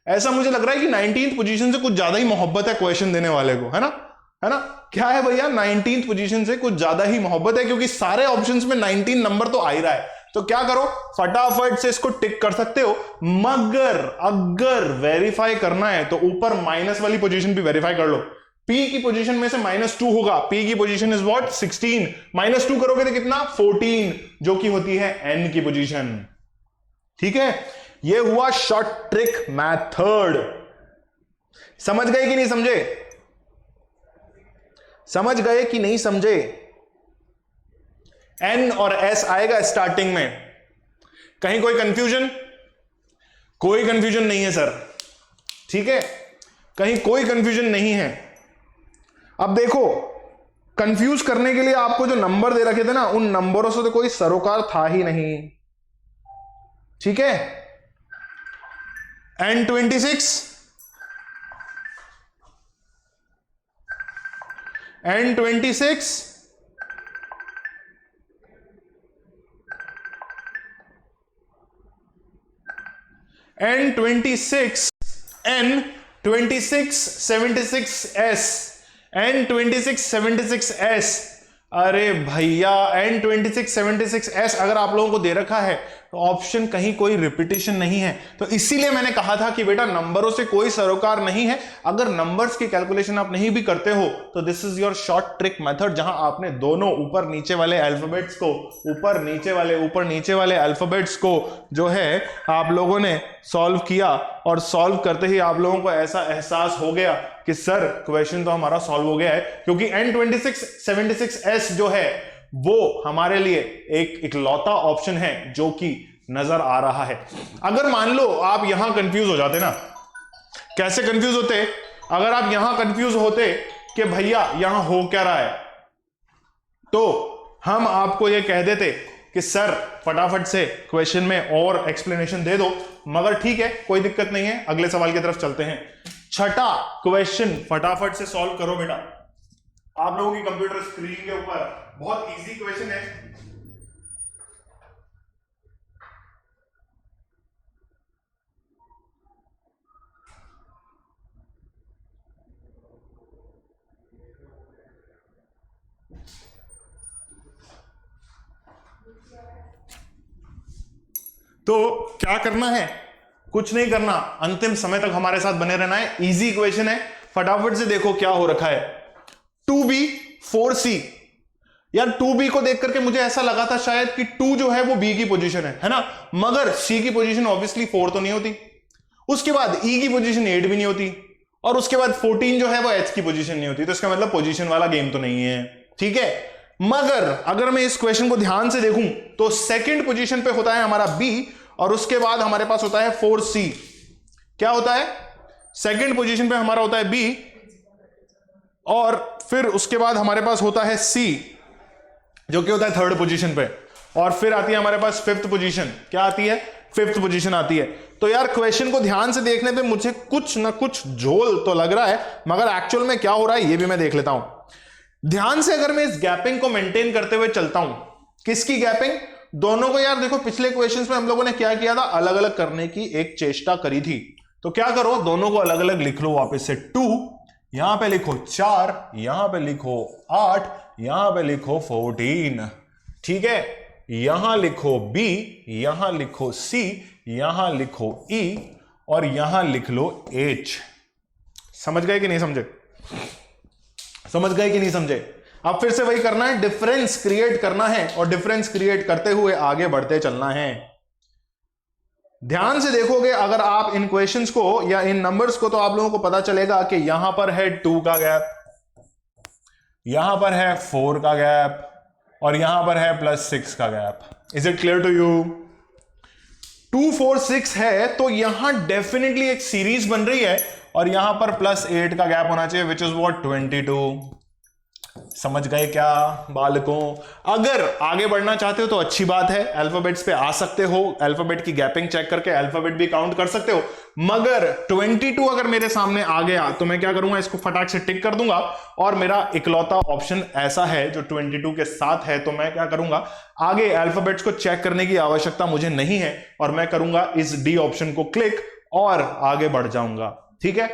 ऐसा मुझे लग रहा है कि 19th पोजीशन से कुछ ज्यादा ही मोहब्बत है क्वेश्चन देने वाले को, है ना? है ना? क्या है भैया, 19th पोजीशन से कुछ ज्यादा ही मोहब्बत है, क्योंकि सारे ऑप्शंस में 19 नंबर तो आ ही रहा है। तो क्या करो, फटाफट से इसको टिक कर सकते हो। मगर अगर वेरीफाई करना है तो ऊपर माइनस वाली पोजीशन भी वेरीफाई कर लो। पी की पोजीशन में से -2 होगा, पी की पोजीशन इज व्हाट 16, -2 करोगे तो कितना 14, जो कि होती है एन की पोजीशन। ठीक है, ये हुआ शॉर्ट ट्रिक मेथड। समझ गए कि नहीं समझे? समझ गए कि नहीं समझे? एन और एस आएगा स्टार्टिंग में। कहीं कोई कंफ्यूजन? कोई कंफ्यूजन नहीं है सर। ठीक है, कहीं कोई कंफ्यूजन नहीं है। अब देखो, कंफ्यूज करने के लिए आपको जो नंबर दे रखे थे ना, उन नंबरों से तो कोई सरोकार था ही नहीं। ठीक है, N26, N26, N26, N26 76S, N26 76S। अरे भैया N26 76S अगर आप लोगों को दे रखा है तो ऑप्शन कहीं कोई रिपीटेशन नहीं है। तो इसीलिए मैंने कहा था कि बेटा नंबरों से कोई सरोकार नहीं है। अगर नंबर्स की कैलकुलेशन आप नहीं भी करते हो तो this is your short trick method, जहां आपने दोनों ऊपर नीचे वाले अल्फाबेट्स को, ऊपर नीचे वाले अल्फाबेट्स को जो है आप लोगों ने सॉल्व किया, और सॉल्व करते ही आप लोगों को ऐसा एहसास हो गया कि सर क्वेश्चन तो हमारा सॉल्व हो गया है, क्योंकि N26 76S जो है वो हमारे लिए एक इकलौता ऑप्शन है जो कि नजर आ रहा है। अगर मान लो आप यहां कंफ्यूज हो जाते ना, कैसे कंफ्यूज होते? अगर आप यहां कंफ्यूज होते कि भैया यहां हो क्या रहा है, तो हम आपको यह कह देते कि सर फटाफट से क्वेश्चन में और एक्सप्लेनेशन दे दो, मगर ठीक है कोई दिक्कत नहीं है, अगले सवाल की तरफ चलते हैं। छठा क्वेश्चन फटाफट से सॉल्व करो बेटा, आप लोगों की कंप्यूटर स्क्रीन के ऊपर बहुत इजी क्वेश्चन है। तो क्या करना है? कुछ नहीं करना, अंतिम समय तक हमारे साथ बने रहना है। इजी क्वेश्चन है, फटाफट से देखो क्या हो रखा है। 2b 4c, यार 2b को देख करके मुझे ऐसा लगा था शायद कि 2 जो है वो b की पोजीशन है ना, मगर c की पोजीशन ऑब्वियसली 4 तो नहीं होती, उसके बाद e की पोजीशन 8 भी नहीं होती, और उसके बाद 14 जो है वो h की पोजीशन नहीं होती, तो इसका मतलब पोजीशन वाला गेम तो नहीं है, ठीक है। मगर अगर मैं इस क्वेश्चन को ध्यान से देखूं तो सेकंड पोजीशन पे होता है हमारा b, और उसके बाद हमारे पास होता है 4c। क्या होता है? सेकंड पोजीशन पे हमारा होता है b, और फिर उसके बाद हमारे पास होता है c जो कि होता है थर्ड पोजीशन पे, और फिर आती है हमारे पास फिफ्थ पोजीशन। क्या आती है? फिफ्थ पोजीशन आती है। तो यार क्वेश्चन को ध्यान से देखने पे मुझे कुछ ना कुछ झोल तो लग रहा है, मगर एक्चुअल में क्या हो रहा है ये भी मैं देख लेता हूं ध्यान से। अगर मैं इस गैपिंग को मेंटेन करते हुए चलता हूं, किसकी गैपिंग? दोनों को। यार देखो पिछले क्वेश्चंस में हम लोगों ने क्या किया था, अलग अलग करने की एक चेष्टा करी थी, तो क्या करो दोनों को अलग अलग लिख लो वापस से। 2 यहां पे लिखो 4, यहां पे लिखो 8, यहां पे लिखो 14, ठीक है। यहां लिखो b, यहां लिखो c, यहां लिखो e, और यहां लिख लो h। समझ गए कि नहीं समझे? समझ गए कि नहीं समझे? अब फिर से वही करना है, डिफरेंस क्रिएट करना है, और डिफरेंस क्रिएट करते हुए आगे बढ़ते चलना है। ध्यान से देखोगे अगर आप इन क्वेश्चंस को या इन नंबर्स को, तो आप लोगों को पता चलेगा कि यहां पर है 2 का गैप, यहां पर है 4 का गैप, और यहां पर है +6 का gap. Is it clear to you? 2 4 6 है तो यहां डेफिनेटली एक सीरीज बन रही है, और यहां पर +8 का गैप होना चाहिए, विच इज व्हाट 22। समझ गए क्या बालकों? अगर आगे बढ़ना चाहते हो तो अच्छी बात है, अल्फाबेट्स पे आ सकते हो, अल्फाबेट की गैपिंग चेक करके अल्फाबेट भी काउंट कर सकते हो। मगर 22 अगर मेरे सामने आ गया तो मैं क्या करूंगा, इसको फटाक से टिक कर दूंगा, और मेरा इकलौता ऑप्शन ऐसा है जो 22 के साथ है, तो मैं क्या करूंगा, आगे अल्फाबेट्स को चेक करने की आवश्यकता मुझे नहीं है, और मैं करूंगा इस डी ऑप्शन को क्लिक और आगे बढ़ जाऊंगा, ठीक है।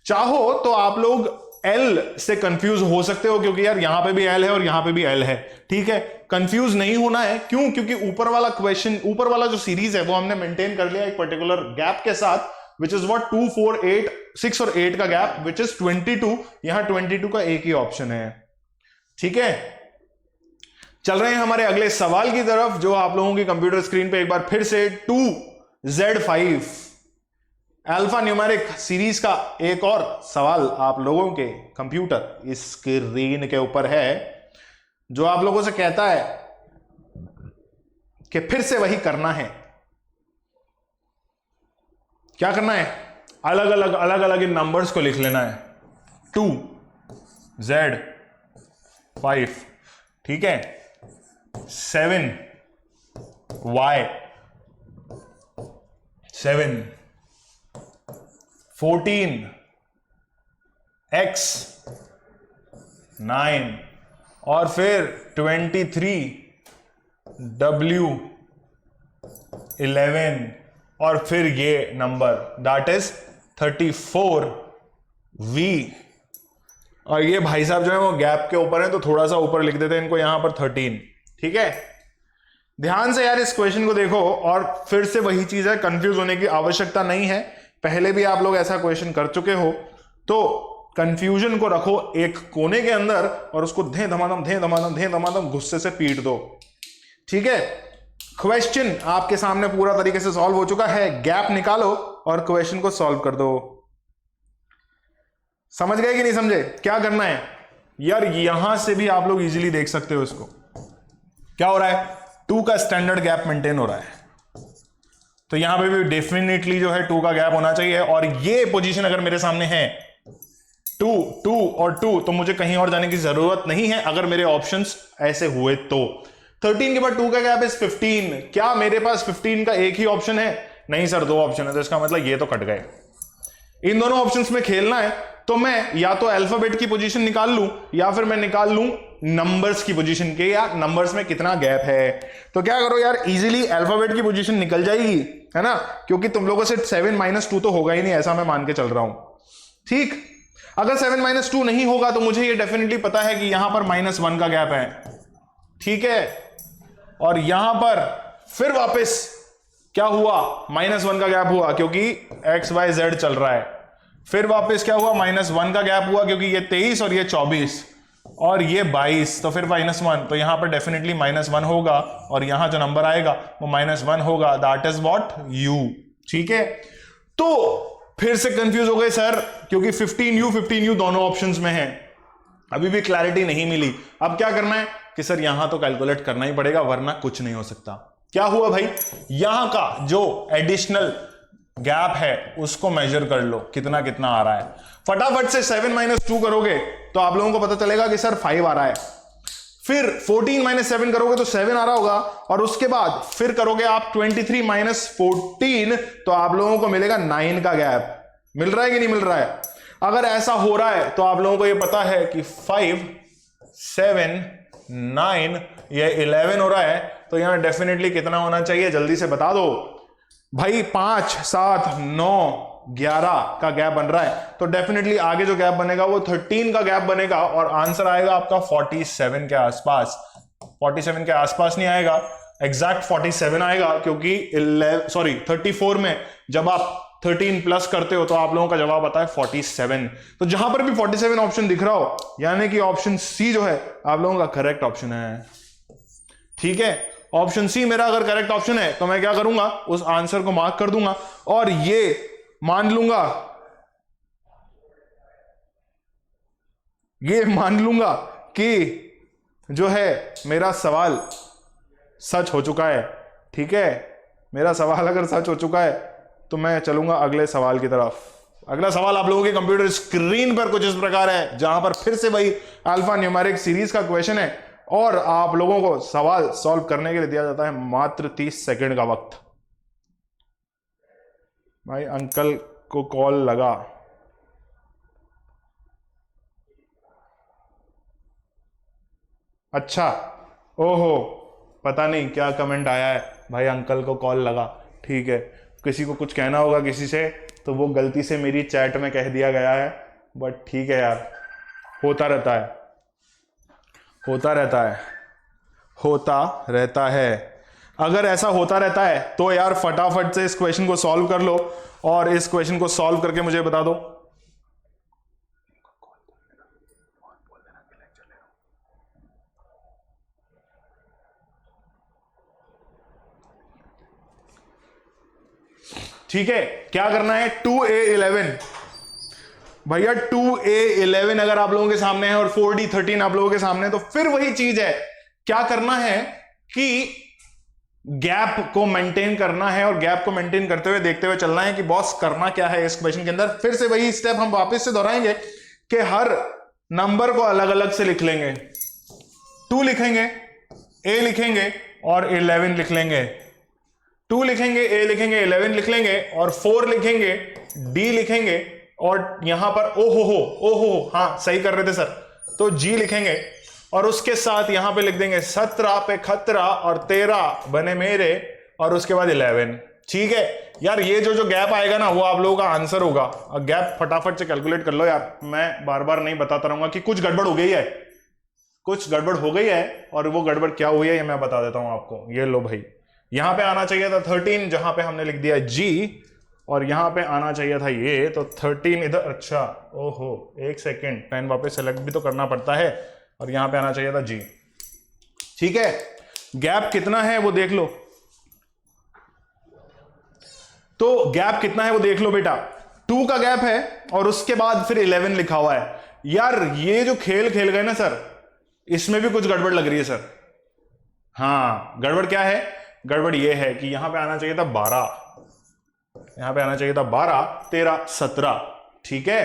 चाहो तो आप लोग L से कंफ्यूज हो सकते हो, क्योंकि यार यहां पे भी L है और यहां पे भी L है, ठीक है। कंफ्यूज नहीं होना है, क्यों? क्योंकि ऊपर वाला क्वेश्चन, ऊपर वाला जो सीरीज है वो हमने मेंटेन कर लिया एक पर्टिकुलर गैप के साथ, विच इज व्हाट 2 4 8 6 और 8 का गैप, विच इज 22। यहां 22 का एक ही ऑप्शन है, ठीक है। चल रहे हैं हमारे अगले सवाल की तरफ, जो आप लोगों की कंप्यूटर स्क्रीन पे एक बार फिर से 2Z5 अल्फा न्यूमेरिक सीरीज का एक और सवाल आप लोगों के कंप्यूटर स्क्रीन के ऊपर है, जो आप लोगों से कहता है कि फिर से वही करना है। क्या करना है? अलग अलग इन नंबर्स को लिख लेना है। 2Z5, ठीक है, 7Y 7, 14X 9, और फिर 23W 11, और फिर ये नंबर दैट इज 34V। और ये भाई साहब जो है वो गैप के ऊपर है, तो थोड़ा सा ऊपर लिख देते हैं इनको, यहां पर 13, ठीक है। ध्यान से यार इस क्वेश्चन को देखो, और फिर से वही चीज है, कंफ्यूज होने की आवश्यकता नहीं है, पहले भी आप लोग ऐसा क्वेश्चन कर चुके हो, तो कंफ्यूजन को रखो एक कोने के अंदर, और उसको धे धमाधम गुस्से से पीट दो, ठीक है। क्वेश्चन आपके सामने पूरा तरीके से सॉल्व हो चुका है, गैप निकालो और क्वेश्चन को सॉल्व कर दो। समझ गए कि नहीं समझे? क्या करना है यार, यहां से भी आप लोग इजीली देख सकते हो इसको। क्या हो रहा है? 2 का स्टैंडर्ड गैप मेंटेन हो रहा है, तो यहां पे भी डेफिनेटली जो है 2 का गैप होना चाहिए। और ये पोजीशन अगर मेरे सामने है 2, 2 और 2, तो मुझे कहीं और जाने की जरूरत नहीं है अगर मेरे ऑप्शंस ऐसे हुए तो। 13 के बाद 2 का गैप इज 15। क्या मेरे पास 15 का एक ही ऑप्शन है? नहीं सर, 2 ऑप्शन है, तो इसका मतलब ये तो कट गए। इन दोनों ऑप्शंस में खेलना है तो मैं या तो अल्फाबेट की पोजीशन निकाल लूं या फिर मैं निकाल लूं नंबर्स की पोजीशन के, या नंबर्स में कितना गैप है। तो क्या करो यार, इजीली अल्फाबेट की पोजीशन निकल जाएगी, है ना, क्योंकि तुम लोगों से 7 - 2 तो होगा ही नहीं, ऐसा मैं मान के चल रहा हूं। ठीक, अगर 7 - 2 नहीं होगा तो मुझे ये डेफिनेटली पता है कि यहां पर -1 का गैप है। ठीक है, और यहां पर फिर वापस क्या हुआ, -1 का गैप हुआ क्योंकि XYZ चल रहा है। फिर वापस क्या हुआ, -1 का गैप हुआ क्योंकि ये 23 और ये 24 और ये 22, तो फिर -1, तो यहां पर डेफिनेटली -1 होगा और यहां जो नंबर आएगा वो -1 होगा, दैट इज व्हाट U। ठीक है, तो फिर से कंफ्यूज हो गए सर, क्योंकि 15U दोनों ऑप्शंस में है, अभी भी क्लैरिटी नहीं मिली। अब क्या करना है कि सर यहां तो कैलकुलेट करना ही पड़ेगा वरना कुछ नहीं हो सकता। क्या हुआ भाई, यहां का जो एडिशनल गैप है उसको मेजर कर लो, कितना कितना आ रहा है। फटाफट से 7 - 2 करोगे तो आप लोगों को पता चलेगा कि सर 5 आ रहा है। फिर 14 - 7 करोगे तो 7 आ रहा होगा, और उसके बाद फिर करोगे आप 23 - 14 तो आप लोगों को मिलेगा 9 का गैप। मिल रहा है कि नहीं मिल रहा है? अगर ऐसा हो रहा है तो आप लोगों को यह पता है कि 5, 7, 9 ये 11 हो रहा है, तो यहां डेफिनेटली कितना होना चाहिए, जल्दी से बता दो भाई। 5, 7, 9, 11 का गैप बन रहा है, तो डेफिनेटली आगे जो गैप बनेगा वो 13 का गैप बनेगा और आंसर आएगा आपका 47 के आसपास। 47 के आसपास नहीं आएगा, एग्जैक्ट 47 आएगा, क्योंकि 34 में जब आप 13 प्लस करते हो तो आप लोगों का जवाब आता है 47। तो जहां पर भी 47 ऑप्शन दिख रहा हो, यानी कि ऑप्शन सी जो है आप लोगों का करेक्ट ऑप्शन है। ठीक है, ऑप्शन सी मेरा अगर करेक्ट ऑप्शन है तो मैं क्या करूंगा, उस आंसर को मार्क कर दूंगा और ये मान लूंगा कि जो है मेरा सवाल सच हो चुका है। ठीक है, मेरा सवाल अगर सच हो चुका है तो मैं चलूंगा अगले सवाल की तरफ। अगला सवाल आप लोगों के कंप्यूटर स्क्रीन पर कुछ इस प्रकार है, जहां पर फिर से वही अल्फा न्यूमेरिक सीरीज का क्वेश्चन है और आप लोगों को सवाल सॉल्व करने के लिए दिया जाता है मात्र 30 सेकंड का वक्त। भाई अंकल को कॉल लगा। अच्छा, ओहो, पता नहीं क्या कमेंट आया है, भाई अंकल को कॉल लगा। ठीक है, किसी को कुछ कहना होगा किसी से तो वो गलती से मेरी चैट में कह दिया गया है, बट ठीक है यार, होता रहता है। अगर ऐसा होता रहता है तो यार फटाफट से इस क्वेश्चन को सॉल्व कर लो और इस क्वेश्चन को सॉल्व करके मुझे बता दो। ठीक है, क्या करना है, 2A11 भैया, 2A11 अगर आप लोगों के सामने है और 4D13 आप लोगों के सामने, तो फिर वही चीज है, क्या करना है कि गैप को मेंटेन करना है और गैप को मेंटेन करते हुए देखते हुए चलना है कि बॉस करना क्या है इस क्वेश्चन के अंदर। फिर से वही स्टेप हम वापस से दोहराएंगे कि हर नंबर को अलग अलग से लिख लेंगे। 2 लिखेंगे, A लिखेंगे और 11 लिख लेंगे। 2 लिखेंगे, A लिखेंगे, 11 लिख लेंगे और 4 लिखेंगे, D लिखेंगे और यहां पर ओहो, हाँ सही कर रहे थे सर, तो G लिखेंगे और उसके साथ यहां पे लिख देंगे 17 पे खतरा और 13 बने मेरे और उसके बाद 11। ठीक है यार, ये जो गैप आएगा ना वो आप लोगों का आंसर होगा। गैप फटाफट से कैलकुलेट कर लो यार, मैं बार बार नहीं बताता रहूंगा कि कुछ गड़बड़ हो गई है, कुछ गड़बड़ हो गई है, और वो गड़बड़ क्या हुई है ये मैं बता देता हूं आपको। ये लो भाई, यहां पे आना चाहिए था 13, जहां पे हमने लिख दिया G, और यहां पे आना चाहिए था ये, तो 13 इधर। अच्छा, ओहो, एक सेकेंड, पेन वापस सेलेक्ट भी तो करना पड़ता है, और यहां पे आना चाहिए था G। ठीक है, गैप कितना है वो देख लो, तो गैप कितना है वो देख लो बेटा, 2 का गैप है और उसके बाद फिर 11 लिखा हुआ है। यार ये जो खेल खेल गए ना सर, इसमें भी कुछ गड़बड़ लग रही है सर। हाँ, गड़बड़ क्या है, गड़बड़ ये है कि यहां पे आना चाहिए था 12, यहां पे आना चाहिए था 12, 13, 17, ठीक है।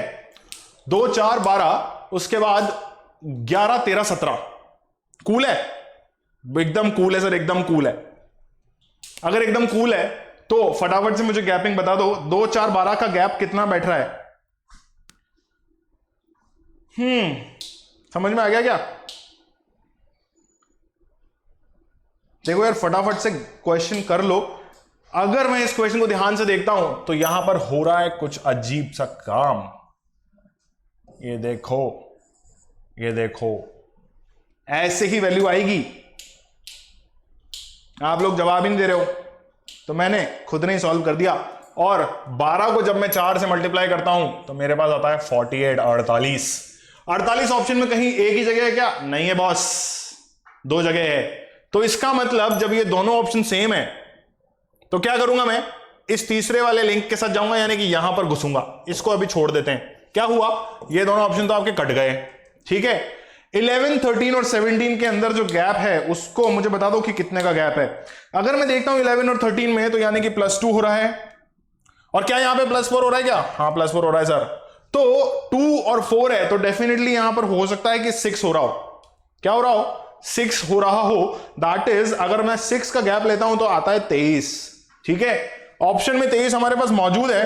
2, 4, 12, उसके बाद 11, 13, 17। कूल है, एकदम कूल है सर, एकदम कूल है। अगर एकदम कूल है तो फटाफट से मुझे गैपिंग बता दो। 2, 4, 12 का गैप कितना बैठ रहा है? समझ में आ गया क्या? देखो यार, फटाफट से क्वेश्चन कर लो। अगर मैं इस क्वेश्चन को ध्यान से देखता हूं तो यहां पर हो रहा है कुछ अजीब सा काम। ये देखो, ये देखो, ऐसे ही वैल्यू आएगी। आप लोग जवाब ही नहीं दे रहे हो, तो मैंने खुद ने ही सॉल्व कर दिया। और 12 को जब मैं 4 से मल्टीप्लाई करता हूं तो मेरे पास आता है 48, 48। 48 ऑप्शन में कहीं एक ही जगह है क्या? नहीं है बॉस, 2 जगह है। तो इसका मतलब जब ये दोनों ऑप्शन सेम है तो क्या करूंगा मैं? इस तीसरे वाले लिंक के साथ जाऊंगा, यानी कि यहां पर घुसूंगा। इसको अभी छोड़ देते हैं। क्या हुआ? ये दोनों ऑप्शन तो आपके कट गए, ठीक है। 11, 13 और 17 के अंदर जो गैप है उसको मुझे बता दो कि कितने का गैप है। अगर मैं देखता हूं 11 और 13 में, तो यानी कि +2 हो रहा है। और क्या यहां पे +4 हो रहा है क्या? हाँ, +4 हो रहा है सर। तो 2 और 4 है, तो डेफिनेटली यहां पर हो सकता है कि 6 हो रहा हो। क्या हो रहा हो? 6 हो रहा हो। दैट इज, अगर मैं 6 का गैप लेता हूं तो आता है 23, ठीक है। ऑप्शन में 23 हमारे पास मौजूद है।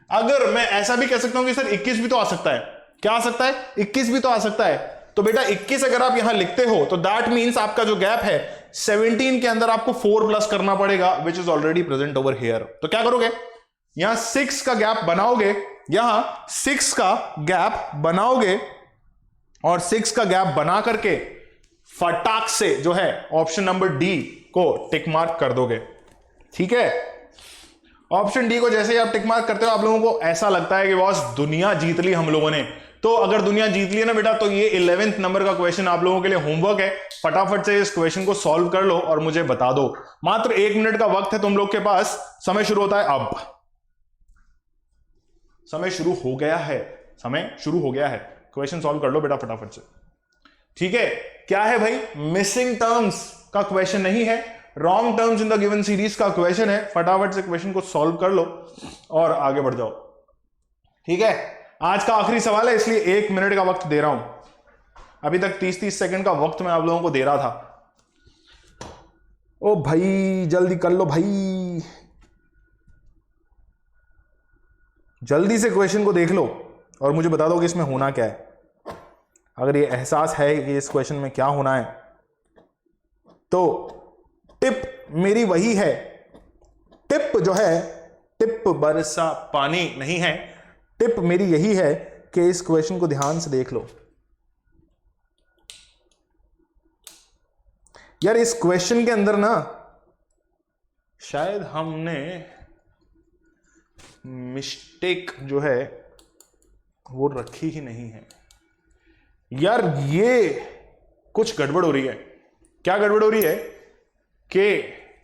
अगर मैं ऐसा भी कह सकता हूं कि सर 21 भी तो आ सकता है। क्या आ सकता है? 21 भी तो आ सकता है। तो बेटा 21 अगर आप यहां लिखते हो तो दैट मींस आपका जो गैप है 17 के अंदर आपको 4 प्लस करना पड़ेगा, which is already present over here. तो क्या करोगे? यहां 6 का गैप बनाओगे, यहां 6 का गैप बनाओगे और 6 का गैप बना करके फटाक से जो है ऑप्शन नंबर डी को टिक मार्क कर दोगे, ठीक है। ऑप्शन डी को जैसे ही आप टिक मार्क करते हो, आप लोगों को ऐसा लगता है कि बॉस दुनिया जीत ली हम लोगों ने। तो अगर दुनिया जीत ली है ना बेटा, तो ये 11th नंबर का क्वेश्चन आप लोगों के लिए होमवर्क है। फटाफट से इस क्वेश्चन को सॉल्व कर लो और मुझे बता दो। मात्र 1 मिनट का वक्त है तुम लोग के पास। समय शुरू होता है अब। समय शुरू हो गया है, समय शुरू हो गया है। क्वेश्चन सॉल्व कर लो बेटा फटाफट से, ठीक है। क्या है भाई? मिसिंग टर्म्स का क्वेश्चन नहीं है, wrong terms in the given series का क्वेश्चन है। फटाफट से क्वेश्चन को सॉल्व कर लो और आगे बढ़ जाओ, ठीक है। आज का आखिरी सवाल है, इसलिए 1 मिनट का वक्त दे रहा हूं। अभी तक 30-30 सेकंड का वक्त मैं आप लोगों को दे रहा था। ओ भाई जल्दी कर लो भाई, जल्दी से क्वेश्चन को देख लो और मुझे बता दो कि इसमें होना क्या है। अगर ये एहसास है कि इस क्वेश्चन में क्या होना है, तो टिप मेरी वही है। टिप जो है, टिप बरसा पानी नहीं है। टिप मेरी यही है कि इस क्वेश्चन को ध्यान से देख लो। यार इस क्वेश्चन के अंदर ना शायद हमने मिस्टेक जो है वो रखी ही नहीं है। यार ये कुछ गड़बड़ हो रही है। क्या गड़बड़ हो रही है? कि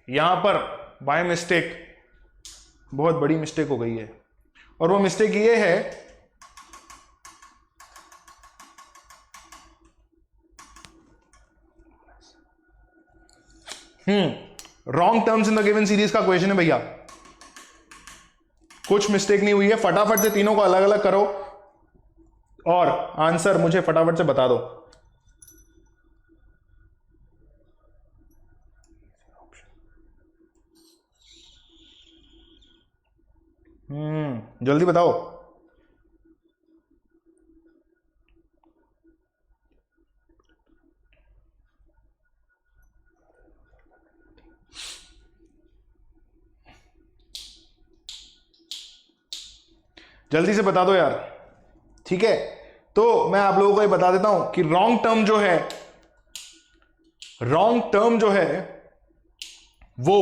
यहां पर बाय मिस्टेक बहुत बड़ी मिस्टेक हो गई है। और वो मिस्टेक ये है wrong terms in the given series का क्वेश्चन है भैया। कुछ मिस्टेक नहीं हुई है। फटाफट से तीनों को अलग अलग करो और आंसर मुझे फटाफट से बता दो। जल्दी बताओ। जल्दी से बता दो यार, ठीक है। तो मैं आप लोगों को ये बता देता हूं कि रॉन्ग टर्म जो है, रॉन्ग टर्म जो है वो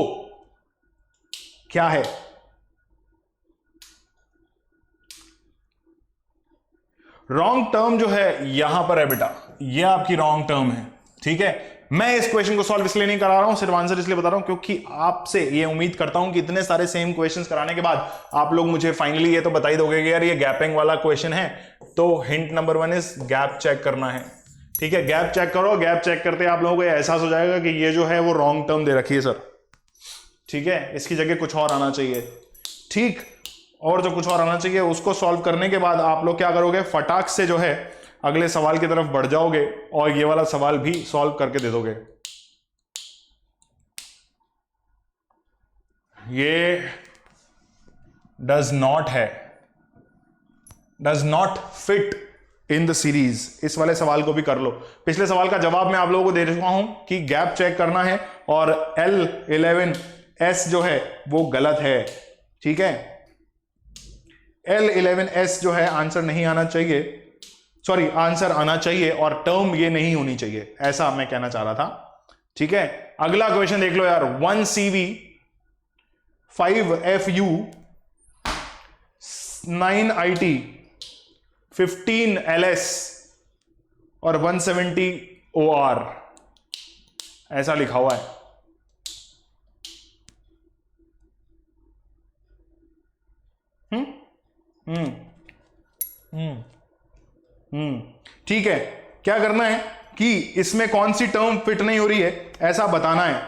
क्या है? रॉन्ग टर्म जो है यहां पर है बेटा, ये आपकी रॉन्ग टर्म है, ठीक है। मैं इस क्वेश्चन को सॉल्व इसलिए नहीं करा रहा हूं, सिर्फ आंसर इसलिए बता रहा हूं क्योंकि आपसे ये उम्मीद करता हूं कि इतने सारे सेम क्वेश्चंस कराने के बाद आप लोग मुझे फाइनली ये तो बता ही दोगे कि यार ये गैपिंग वाला क्वेश्चन है। तो hint number 1 is gap check करना है, ठीक है। गैप चेक करो। गैप चेक करते आप लोगों को एहसास हो जाएगा कि ये जो है वो रॉन्ग टर्म दे रखी है सर, ठीक है। इसकी जगह कुछ और आना चाहिए, ठीक, और जो कुछ और आना चाहिए उसको सॉल्व करने के बाद आप लोग क्या करोगे, फटाक से जो है अगले सवाल की तरफ बढ़ जाओगे और ये वाला सवाल भी सॉल्व करके दे दोगे। ये does not fit in the series, इस वाले सवाल को भी कर लो। पिछले सवाल का जवाब मैं आप लोगों को दे चुका हूं कि गैप चेक करना है और L11S जो है वो गलत है, ठीक है। L11S जो है आंसर नहीं आना चाहिए, सॉरी आंसर आना चाहिए और टर्म ये नहीं होनी चाहिए, ऐसा मैं कहना चाह रहा था, ठीक है। अगला क्वेश्चन देख लो यार, 1CV 5FU 9IT 15LS और 170 OR ऐसा लिखा हुआ है। ठीक है, क्या करना है कि इसमें कौन सी टर्म फिट नहीं हो रही है ऐसा बताना है।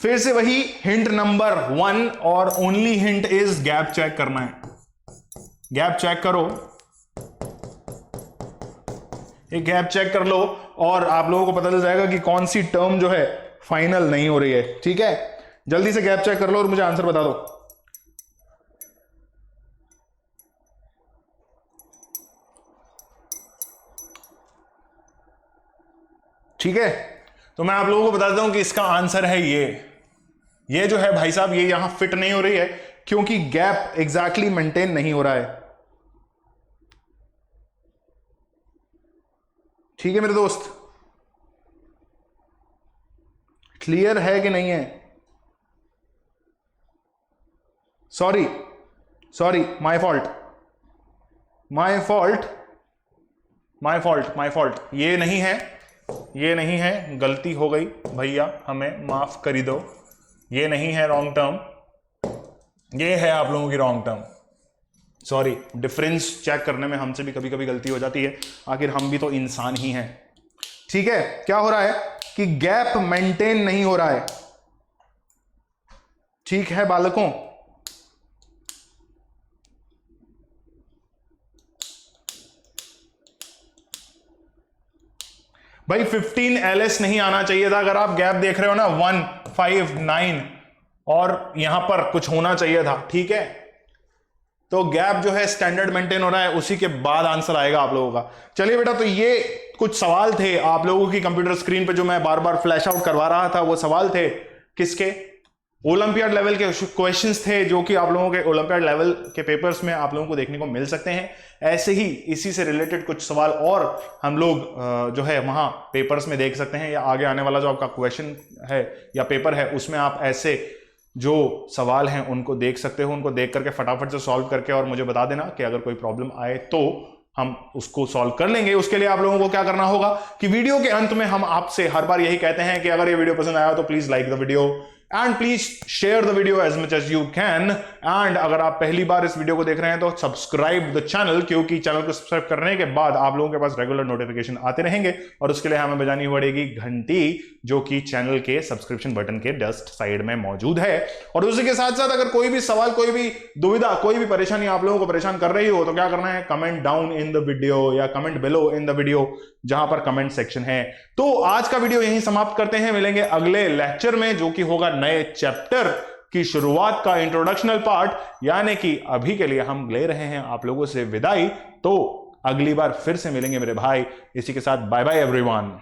फिर से वही हिंट नंबर 1 और only hint is gap check करना है। गैप चेक करो, एक गैप चेक कर लो और आप लोगों को पता चल जाएगा कि कौन सी टर्म जो है फाइनल नहीं हो रही है, ठीक है। जल्दी से गैप चेक कर लो और मुझे आंसर बता दो। ठीक है, तो मैं आप लोगों को बताता हूं कि इसका आंसर है ये जो है भाई साहब, ये यहां फिट नहीं हो रही है क्योंकि गैप एग्जैक्टली मेंटेन नहीं हो रहा है। ठीक है मेरे दोस्त, क्लियर है कि नहीं है? सॉरी माय फॉल्ट, ये नहीं है, गलती हो गई भैया, हमें माफ करी दो। ये नहीं है रॉन्ग टर्म, ये है आप लोगों की wrong term. Sorry, difference check करने में हमसे भी कभी कभी गलती हो जाती है, आखिर हम भी तो इंसान ही हैं। ठीक है, क्या हो रहा है कि गैप मेंटेन नहीं हो रहा है, ठीक है बालकों। भाई 15LS नहीं आना चाहिए था। अगर आप गैप देख रहे हो ना 1, 5, 9 और यहां पर कुछ होना चाहिए था, ठीक है। तो गैप जो है स्टैंडर्ड मेंटेन हो रहा है, उसी के बाद आंसर आएगा आप लोगों का। चलिए बेटा, तो ये कुछ सवाल थे आप लोगों की कंप्यूटर स्क्रीन पे जो मैं बार बार फ्लैश आउट करवा रहा था। वो सवाल थे किसके? ओलंपियाड लेवल के क्वेश्चंस थे, जो कि आप लोगों के ओलंपियाड लेवल के पेपर्स में आप लोगों को देखने को मिल सकते हैं। ऐसे ही इसी से रिलेटेड कुछ सवाल और हम लोग जो है वहां पेपर्स में देख सकते हैं, या आगे आने वाला जो आपका क्वेश्चन है या पेपर है उसमें आप ऐसे जो सवाल हैं उनको देख सकते हो। उनको देख करके फटाफट से सॉल्व करके और मुझे बता देना कि अगर कोई प्रॉब्लम आए तो हम उसको सॉल्व कर लेंगे। उसके लिए आप लोगों को क्या करना होगा कि वीडियो के अंत में हम आपसे हर बार यही कहते हैं कि अगर ये वीडियो पसंद आया तो please like the video and please share the video as much as you can. And अगर आप पहली बार इस वीडियो को देख रहे हैं तो सब्सक्राइब द चैनल, क्योंकि चैनल को सब्सक्राइब करने के बाद आप लोगों के पास रेगुलर नोटिफिकेशन आते रहेंगे और उसके लिए हमें बजानी पड़ेगी घंटी, जो कि चैनल के सब्सक्रिप्शन बटन के जस्ट साइड में मौजूद है। और उसी के साथ साथ अगर कोई भी सवाल, कोई भी दुविधा, कोई भी परेशानी आप लोगों को परेशान कर रही हो तो क्या करना है, comment down in the video या comment below in the video, जहां पर कमेंट सेक्शन है। तो आज का वीडियो यहीं समाप्त करते हैं, मिलेंगे अगले लेक्चर में जो कि होगा नए चैप्टर की शुरुआत का इंट्रोडक्शनल पार्ट। यानी कि अभी के लिए हम ले रहे हैं आप लोगों से विदाई, तो अगली बार फिर से मिलेंगे मेरे भाई। इसी के साथ बाय बाय एवरीवन।